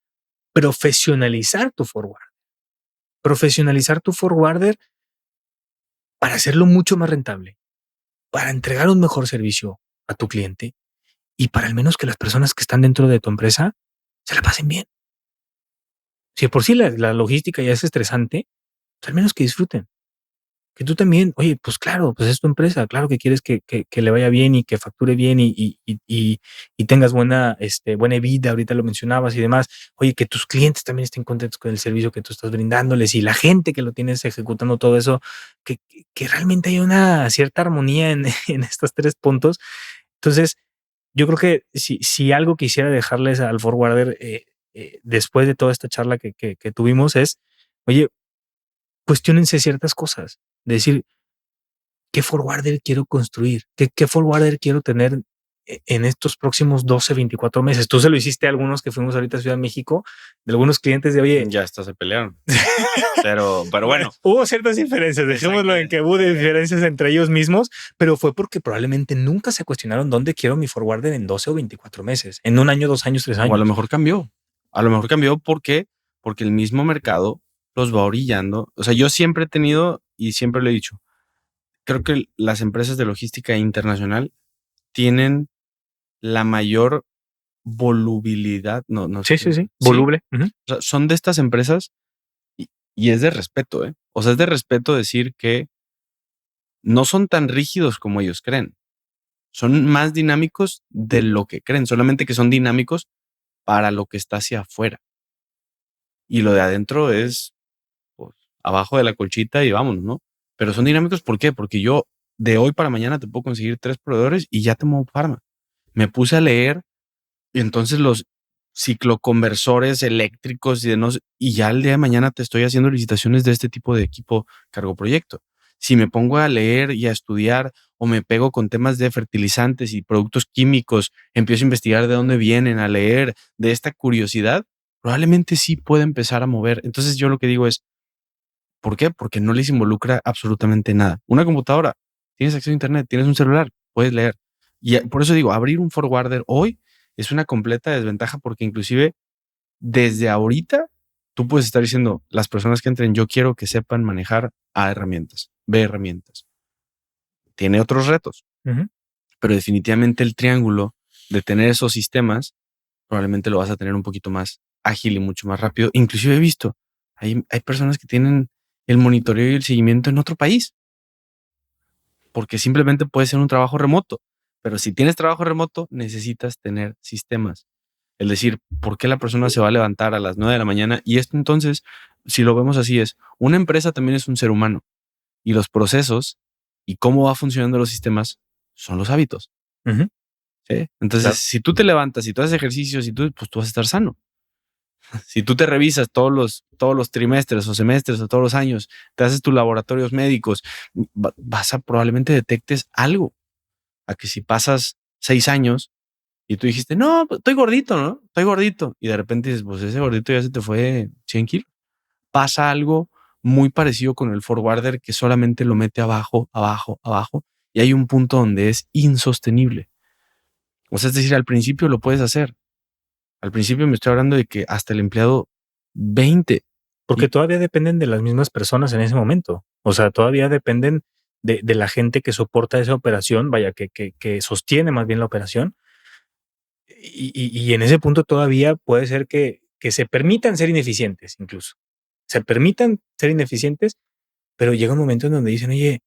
profesionalizar tu forwarder. Profesionalizar tu forwarder para hacerlo mucho más rentable, para entregar un mejor servicio a tu cliente y para al menos que las personas que están dentro de tu empresa se la pasen bien. Si de por sí la logística ya es estresante, pues al menos que disfruten. Que tú también, oye, pues claro, pues es tu empresa, claro que quieres que le vaya bien y que facture bien y tengas buena vida, ahorita lo mencionabas y demás. Oye, que tus clientes también estén contentos con el servicio que tú estás brindándoles y la gente que lo tienes ejecutando todo eso, que realmente haya una cierta armonía en estos 3 puntos. Entonces, yo creo que si algo quisiera dejarles al forwarder, después de toda esta charla que tuvimos es, oye, cuestiónense ciertas cosas. De decir, ¿qué forwarder quiero construir? ¿Qué forwarder quiero tener en estos próximos 12, 24 meses? Tú se lo hiciste a algunos que fuimos ahorita a Ciudad de México, de algunos clientes de, oye. Ya hasta se pelearon. pero bueno. Hubo ciertas diferencias, dejémoslo en que hubo diferencias entre ellos mismos, pero fue porque probablemente nunca se cuestionaron dónde quiero mi forwarder en 12 o 24 meses, en un año, 2 años, 3 años. O a lo mejor cambió. A lo mejor cambió porque el mismo mercado los va orillando. O sea, yo siempre he tenido y siempre lo he dicho, creo que las empresas de logística internacional tienen la mayor volubilidad. No Sí, sé. sí. Voluble. O sea, son de estas empresas y es de respeto, ¿eh? O sea, es de respeto decir que no son tan rígidos como ellos creen. Son más dinámicos de lo que creen, solamente que son dinámicos para lo que está hacia afuera. Y lo de adentro es pues, abajo de la colchita y vámonos, ¿no? Pero son dinámicos, ¿por qué? Porque yo de hoy para mañana te puedo conseguir 3 proveedores y ya te muevo farma. Me puse a leer y entonces los cicloconversores eléctricos y ya el día de mañana te estoy haciendo licitaciones de este tipo de equipo cargo proyecto. Si me pongo a leer y a estudiar o me pego con temas de fertilizantes y productos químicos, empiezo a investigar de dónde vienen, a leer de esta curiosidad, probablemente sí pueda empezar a mover. Entonces yo lo que digo es, ¿por qué? Porque no les involucra absolutamente nada. Una computadora, tienes acceso a internet, tienes un celular, puedes leer. Y por eso digo, abrir un forwarder hoy es una completa desventaja porque inclusive desde ahorita tú puedes estar diciendo, las personas que entren, yo quiero que sepan manejar A herramientas, B herramientas. Tiene otros retos, pero definitivamente el triángulo de tener esos sistemas probablemente lo vas a tener un poquito más ágil y mucho más rápido. Inclusive he visto, hay personas que tienen el monitoreo y el seguimiento en otro país, porque simplemente puede ser un trabajo remoto, pero si tienes trabajo remoto necesitas tener sistemas. El decir, ¿por qué la persona se va a levantar a las 9 de la mañana? Y esto entonces, si lo vemos así, es una empresa también es un ser humano y los procesos y cómo va funcionando los sistemas son los hábitos. Ujú. ¿Sí? Entonces, Claro. si tú te levantas, si tú haces ejercicios, pues tú vas a estar sano. Si tú te revisas todos los trimestres o semestres o todos los años, te haces tus laboratorios médicos, vas a probablemente detectes algo. A que si pasas 6 años y tú dijiste, no, pues, estoy gordito, ¿no? Estoy gordito. Y de repente dices, pues ese gordito ya se te fue 100 kilos. Pasa algo muy parecido con el forwarder que solamente lo mete abajo, abajo, abajo. Y hay un punto donde es insostenible. O sea, es decir, al principio lo puedes hacer. Al principio me estoy hablando de que hasta el empleado 20. Porque todavía dependen de las mismas personas en ese momento. O sea, todavía dependen de la gente que soporta esa operación, vaya, que sostiene más bien la operación. Y en ese punto todavía puede ser que se permitan ser ineficientes, incluso. Se permitan ser ineficientes, pero llega un momento en donde dicen, oye,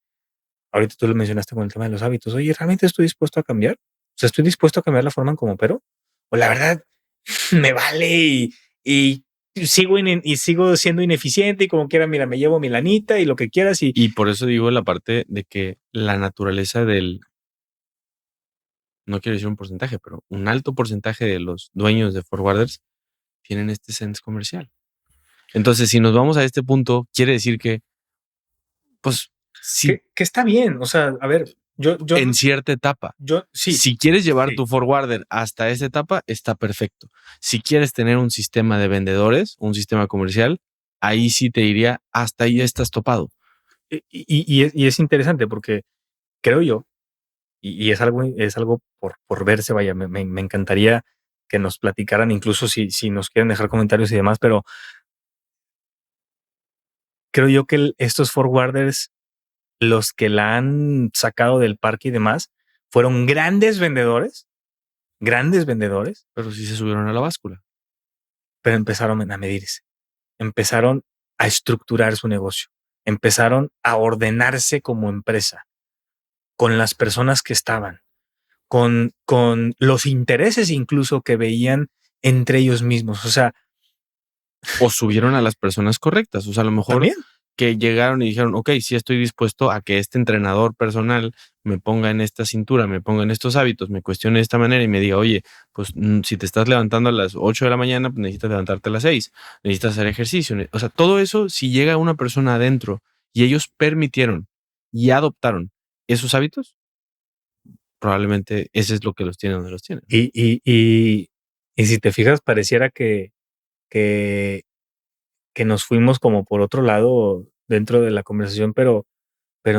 ahorita tú lo mencionaste con el tema de los hábitos, oye, ¿realmente estoy dispuesto a cambiar? O sea, ¿estoy dispuesto a cambiar la forma en cómo opero? O la verdad, me vale y sigo siendo ineficiente y como quiera, mira, me llevo mi lanita y lo que quieras. Y por eso digo la parte de que la naturaleza no quiero decir un porcentaje, pero un alto porcentaje de los dueños de forwarders tienen este sense comercial. Entonces, si nos vamos a este punto, quiere decir que, pues, si que está bien. O sea, a ver, yo en cierta etapa, sí. si quieres llevar Sí. tu forwarder hasta esa etapa, está perfecto. Si quieres tener un sistema de vendedores, un sistema comercial, ahí sí te diría, hasta ahí estás topado. Y es interesante porque creo yo, y es algo por verse, vaya, me encantaría que nos platicaran, incluso si nos quieren dejar comentarios y demás, pero creo yo que estos forwarders, los que la han sacado del parque y demás, fueron grandes vendedores, Pero sí se subieron a la báscula. pero empezaron a medirse, empezaron a estructurar su negocio, empezaron a ordenarse como empresa, con las personas que estaban, con los intereses incluso que veían entre ellos mismos. O sea, O subieron a las personas correctas. O sea, a lo mejor también. que llegaron y dijeron, ok, sí estoy dispuesto a que este entrenador personal me ponga en esta cintura, me ponga en estos hábitos, me cuestione de esta manera y me diga, oye, pues si te estás levantando a las 8 de la mañana, pues necesitas levantarte a las 6, necesitas hacer ejercicio. O sea, todo eso, si llega una persona adentro y ellos permitieron y adoptaron esos hábitos, probablemente ese es lo que los tiene donde los tienen. Y si te fijas, pareciera que, que nos fuimos como por otro lado dentro de la conversación, pero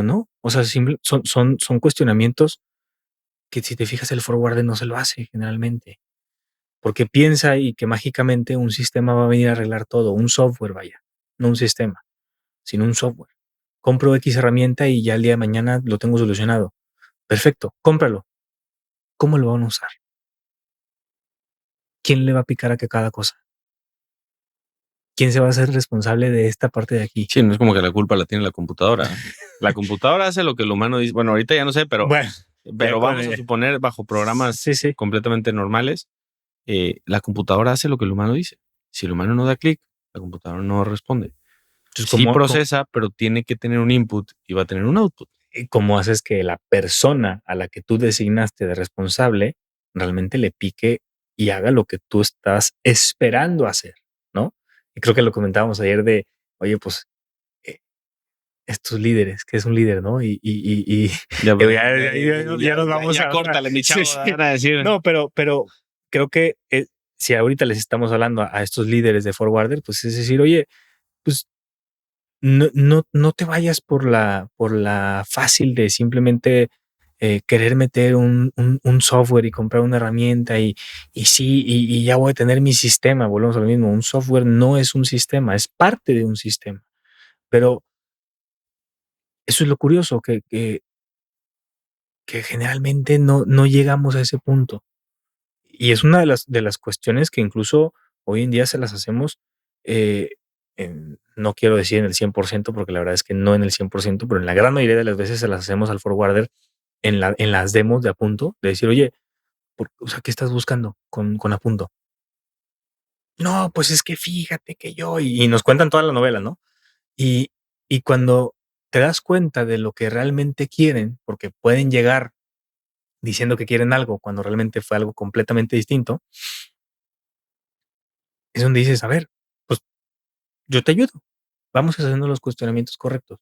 no. O sea, son cuestionamientos que si te fijas, el forwarder no se lo hace generalmente. Porque piensa y que mágicamente un sistema va a venir a arreglar todo, un software, vaya, no un sistema, sino un software. Compro X herramienta y ya el día de mañana lo tengo solucionado. Perfecto, cómpralo. ¿Cómo lo van a usar? ¿Quién le va a picar a que cada cosa? ¿Quién se va a hacer responsable de esta parte de aquí? Sí, no es como que la culpa la tiene la computadora. La computadora hace lo que el humano dice. Bueno, ahorita ya no sé, pero Bueno, vamos a suponer bajo programas sí. completamente normales, la computadora hace lo que el humano dice. Si el humano no da clic, la computadora no responde. Entonces, Sí procesa, pero tiene que tener un input y va a tener un output. ¿Cómo haces que la persona a la que tú designaste de responsable realmente le pique y haga lo que tú estás esperando hacer, ¿no? Y creo que lo comentábamos ayer de, oye, pues estos líderes, que es un líder, ¿no? Ya nos vamos a córtale, mi chavo, sí. van a decir. No, pero creo que si ahorita les estamos hablando a estos líderes de forwarder, pues es decir, oye, pues no te vayas por la fácil de simplemente querer meter un software y comprar una herramienta y ya voy a tener mi sistema. Volvemos a lo mismo. Un software no es un sistema, es parte de un sistema. Pero eso es lo curioso, que generalmente no llegamos a ese punto. Y es una de las cuestiones que incluso hoy en día se las hacemos, eh, no quiero decir en el 100% porque la verdad es que no en el 100%, pero en la gran mayoría de las veces se las hacemos al forwarder en las demos de Apunto, de decir, oye, o sea, ¿qué estás buscando con Apunto? no, pues es que fíjate que yo, y nos cuentan toda la novela, ¿no? Y, y cuando te das cuenta de lo que realmente quieren, porque pueden llegar diciendo que quieren algo cuando realmente fue algo completamente distinto, es donde dices, a ver, pues yo te ayudo. Vamos haciendo los cuestionamientos correctos.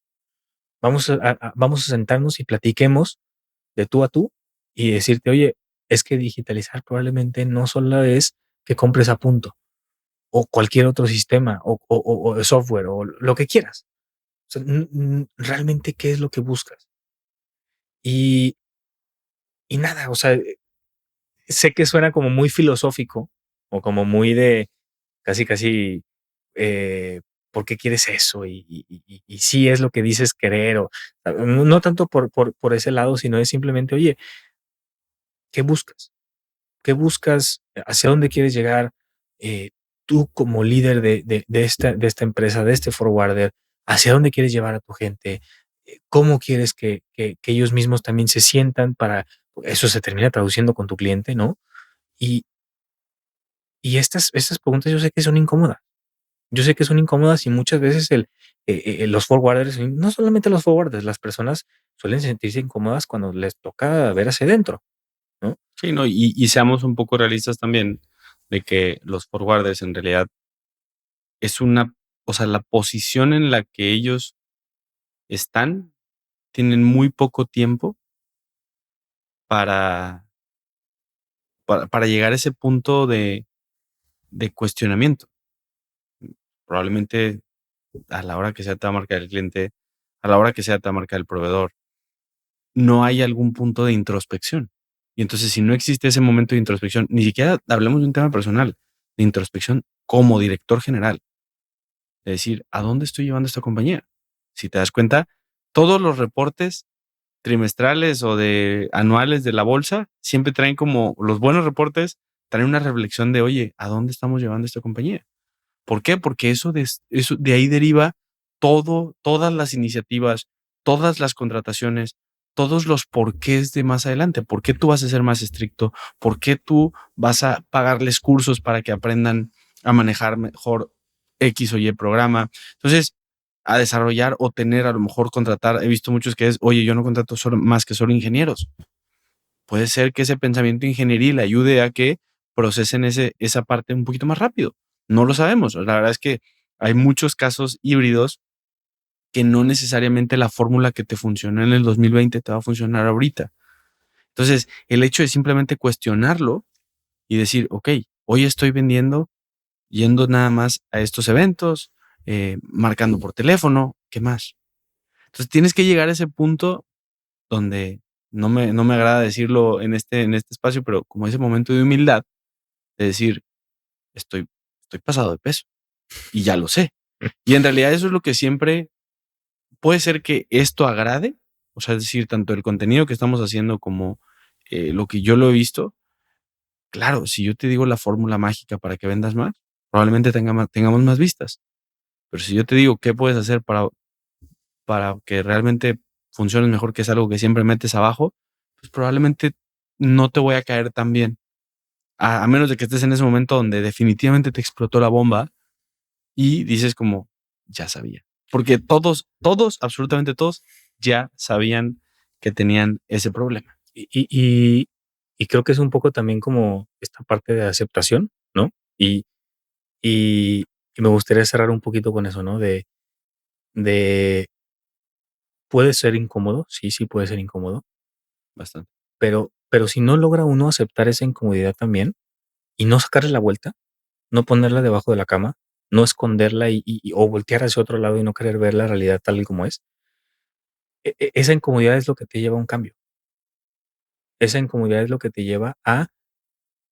Vamos a sentarnos y platiquemos de tú a tú y decirte, oye, es que digitalizar probablemente no solo es que compres a punto o cualquier otro sistema o de software o lo que quieras. O sea, realmente, ¿qué es lo que buscas? Y, y nada, o sea, sé que suena como muy filosófico o como muy de casi, casi, eh, ¿por qué quieres eso? Y sí es lo que dices querer, o no tanto por ese lado, sino es simplemente, oye, ¿qué buscas? ¿Qué buscas? ¿Hacia dónde quieres llegar? Eh, tú como líder de esta empresa, de este forwarder, ¿hacia dónde quieres llevar a tu gente? ¿Cómo quieres que ellos mismos también se sientan para eso se termina traduciendo con tu cliente, ¿no? Y, y estas preguntas yo sé que son incómodas. Yo sé que son incómodas y muchas veces los forwarders, y no solamente los forwarders, las personas suelen sentirse incómodas cuando les toca ver hacia adentro, ¿no? Sí, no, y seamos un poco realistas también de que los forwarders en realidad es una, o sea, la posición en la que ellos están, tienen muy poco tiempo para, para llegar a ese punto de cuestionamiento. Probablemente a la hora que sea te va a marcar el cliente, a la hora que sea te va a marcar el proveedor, no hay algún punto de introspección. Y entonces, si no existe ese momento de introspección, ni siquiera hablemos de un tema personal, de introspección como director general, de decir, ¿a dónde estoy llevando esta compañía? Si te das cuenta, todos los reportes trimestrales o de anuales de la bolsa siempre traen como los buenos reportes, traen una reflexión de, oye, ¿a dónde estamos llevando esta compañía? ¿Por qué? Porque eso de ahí deriva todas las iniciativas, todas las contrataciones, todos los porqués de más adelante. ¿Por qué tú vas a ser más estricto? ¿Por qué tú vas a pagarles cursos para que aprendan a manejar mejor X o Y programa? Entonces, a desarrollar o tener, a lo mejor contratar, he visto muchos que es, oye, yo no contrato más que solo ingenieros. Puede ser que ese pensamiento ingenieril ayude a que procesen esa parte un poquito más rápido. No lo sabemos. La verdad es que hay muchos casos híbridos que no necesariamente la fórmula que te funcionó en el 2020 te va a funcionar ahorita. Entonces, el hecho de simplemente cuestionarlo y decir, ok, hoy estoy vendiendo, yendo nada más a estos eventos, marcando por teléfono, ¿qué más? Entonces, tienes que llegar a ese punto donde no me agrada decirlo en este espacio, pero como ese momento de humildad, de decir, estoy, estoy pasado de peso y ya lo sé. Y en realidad eso es lo que siempre puede ser que esto agrade, o sea, es decir, tanto el contenido que estamos haciendo como lo que yo lo he visto. Claro, si yo te digo la fórmula mágica para que vendas más, probablemente tengamos más vistas. Pero si yo te digo qué puedes hacer para que realmente funcione mejor, que es algo que siempre metes abajo, pues probablemente no te voy a caer tan bien. A menos de que estés en ese momento donde definitivamente te explotó la bomba y dices como, ya sabía. Porque todos, absolutamente todos, ya sabían que tenían ese problema. Y creo que es un poco también como esta parte de aceptación, ¿no? Y, y, y me gustaría cerrar un poquito con eso, ¿no? De puede ser incómodo, sí, sí puede ser incómodo, Bastante. pero si no logra uno aceptar esa incomodidad también y no sacarle la vuelta, no ponerla debajo de la cama, no esconderla o voltear hacia otro lado y no querer ver la realidad tal y como es, esa incomodidad es lo que te lleva a un cambio. Esa incomodidad es lo que te lleva a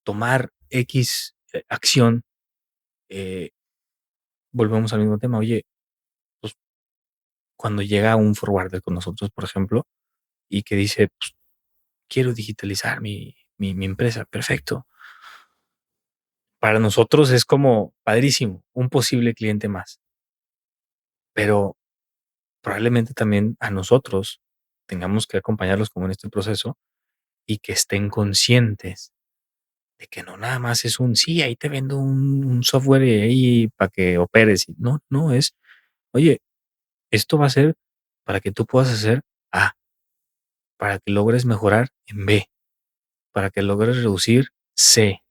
tomar X acción. eh, Volvemos al mismo tema. Oye, pues cuando llega un forwarder con nosotros, por ejemplo, y que dice, pues, quiero digitalizar mi empresa, perfecto. Para nosotros es como padrísimo, un posible cliente más, pero probablemente también a nosotros tengamos que acompañarlos como en este proceso y que estén conscientes de que no nada más es sí, ahí te vendo un software ahí para que operes. No, no, oye, esto va a ser para que tú puedas hacer A, para que logres mejorar en B, para que logres reducir C.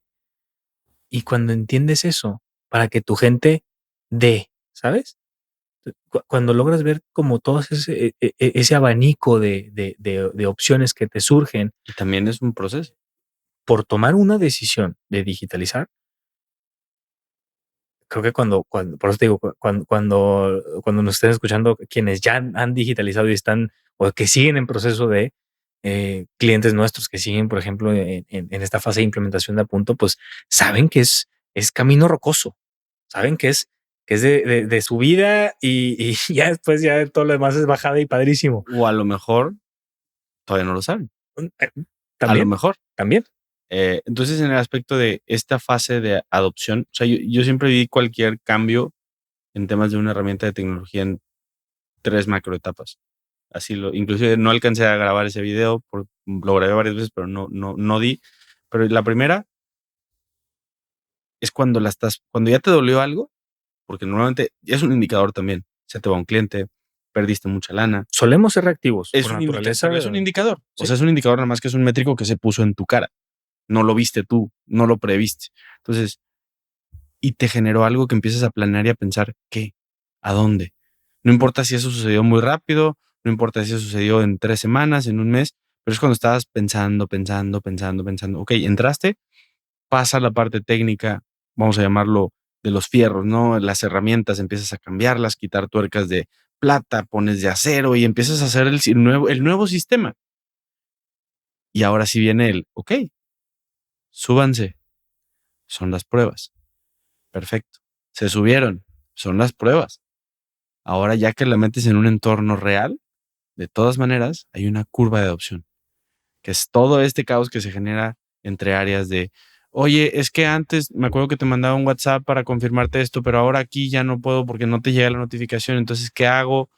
Y cuando entiendes eso, para que tu gente D, ¿sabes? Cuando logras ver como todo ese abanico de opciones que te surgen Y también es un proceso. por tomar una decisión de digitalizar, creo que por eso te digo, cuando nos estén escuchando quienes ya han digitalizado y están o que siguen en proceso de clientes nuestros que siguen, por ejemplo, en esta fase de implementación de Apunto, pues saben que es camino rocoso, saben que es de subida y ya después ya todo lo demás es bajada y padrísimo. O a lo mejor todavía no lo saben. También, a lo mejor. También. Entonces, en el aspecto de esta fase de adopción, o sea, yo siempre vi cualquier cambio en temas de una herramienta de tecnología en 3 macroetapas. Inclusive no alcancé a grabar ese video, lo grabé varias veces, pero no di. Pero la primera es cuando ya te dolió algo, porque normalmente es un indicador también. Se te va un cliente, perdiste mucha lana. Solemos ser reactivos Es por un naturaleza. Pero es un indicador. ¿Sí? O sea, es un indicador nada más que es un métrico que se puso en tu cara. No lo viste tú, no lo previste. Entonces, y te generó algo que empiezas a planear y a pensar, ¿qué? ¿A dónde? No importa si eso sucedió muy rápido, no importa si eso sucedió en 3 semanas, en un mes, pero es cuando estabas pensando. Ok, entraste, pasa la parte técnica, vamos a llamarlo de los fierros, ¿no? Las herramientas, empiezas a cambiarlas, quitar tuercas de plata, pones de acero y empiezas a hacer el nuevo sistema. Y ahora sí viene ok, súbanse, son las pruebas. Perfecto. Se subieron, son las pruebas. Ahora ya que la metes en un entorno real, de todas maneras, hay una curva de adopción, que es todo este caos que se genera entre áreas de, oye, es que antes me acuerdo que te mandaba un WhatsApp para confirmarte esto, pero ahora aquí ya no puedo porque no te llega la notificación, entonces, ¿qué hago?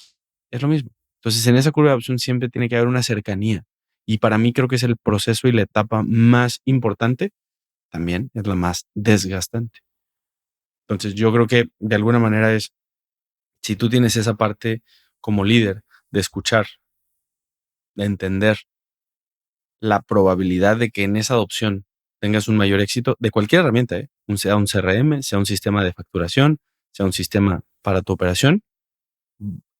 Es lo mismo. Entonces, en esa curva de adopción siempre tiene que haber una cercanía. Y para mí creo que es el proceso y la etapa más importante, también es la más desgastante. Entonces, yo creo que de alguna manera si tú tienes esa parte como líder de escuchar, de entender la probabilidad de que en esa adopción tengas un mayor éxito de cualquier herramienta, sea un CRM, sea un sistema de facturación, sea un sistema para tu operación,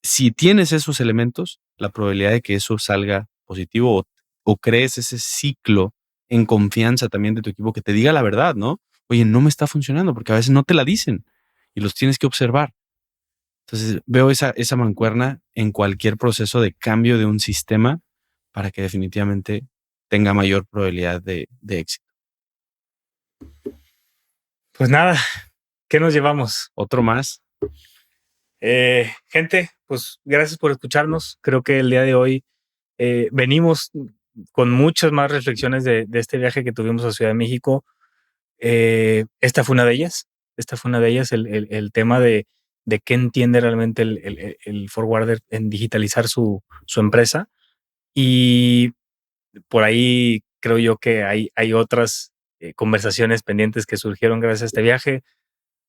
si tienes esos elementos, la probabilidad de que eso salga positivo o crees ese ciclo en confianza también de tu equipo que te diga la verdad, ¿no? Oye, no me está funcionando porque a veces no te la dicen y los tienes que observar. Entonces veo esa mancuerna en cualquier proceso de cambio de un sistema para que definitivamente tenga mayor probabilidad de éxito. Pues nada, ¿qué nos llevamos? Otro más. Gente, pues gracias por escucharnos. Creo que el día de hoy venimos con muchas más reflexiones de este viaje que tuvimos a Ciudad de México. Esta fue una de ellas. El tema de qué entiende realmente el forwarder en digitalizar su empresa. Y por ahí creo yo que hay otras conversaciones pendientes que surgieron gracias a este viaje.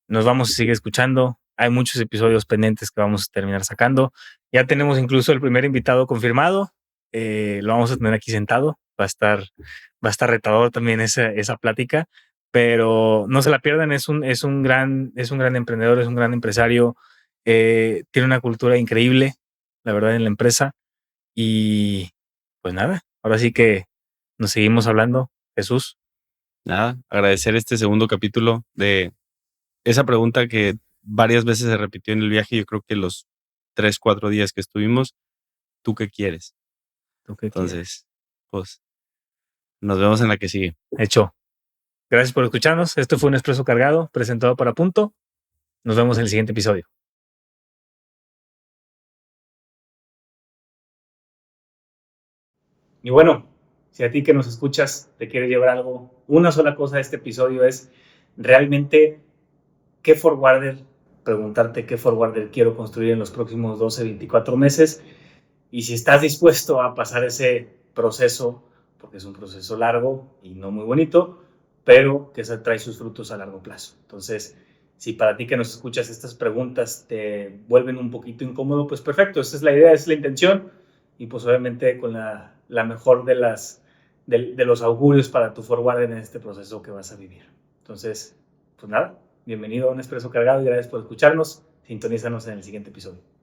Nos vamos a seguir escuchando. Hay muchos episodios pendientes que vamos a terminar sacando. Ya tenemos incluso el primer invitado confirmado. Lo vamos a tener aquí sentado. Va a estar retador también esa plática, pero no se la pierdan. Es un gran emprendedor, es un gran empresario. Tiene una cultura increíble, la verdad, en la empresa. Y pues nada, ahora sí que nos seguimos hablando, Jesús. Nada, agradecer este segundo capítulo de esa pregunta que varias veces se repitió en el viaje. Yo creo que los 3, 4 días que estuvimos, ¿tú qué quieres? Entonces, pues nos vemos en la que sigue. Hecho. Gracias por escucharnos. Esto fue un Expreso Cargado, presentado para Punto. Nos vemos en el siguiente episodio. Y bueno, si a ti que nos escuchas te quieres llevar algo, una sola cosa de este episodio es realmente qué forwarder, preguntarte qué forwarder quiero construir en los próximos 12, 24 meses. Y si estás dispuesto a pasar ese proceso, porque es un proceso largo y no muy bonito, pero que trae sus frutos a largo plazo. Entonces, si para ti que nos escuchas estas preguntas te vuelven un poquito incómodo, pues perfecto, esa es la idea, esa es la intención, y pues obviamente con la mejor de los augurios para tu forward en este proceso que vas a vivir. Entonces, pues nada, bienvenido a un Expreso Cargado y gracias por escucharnos. Sintonízanos en el siguiente episodio.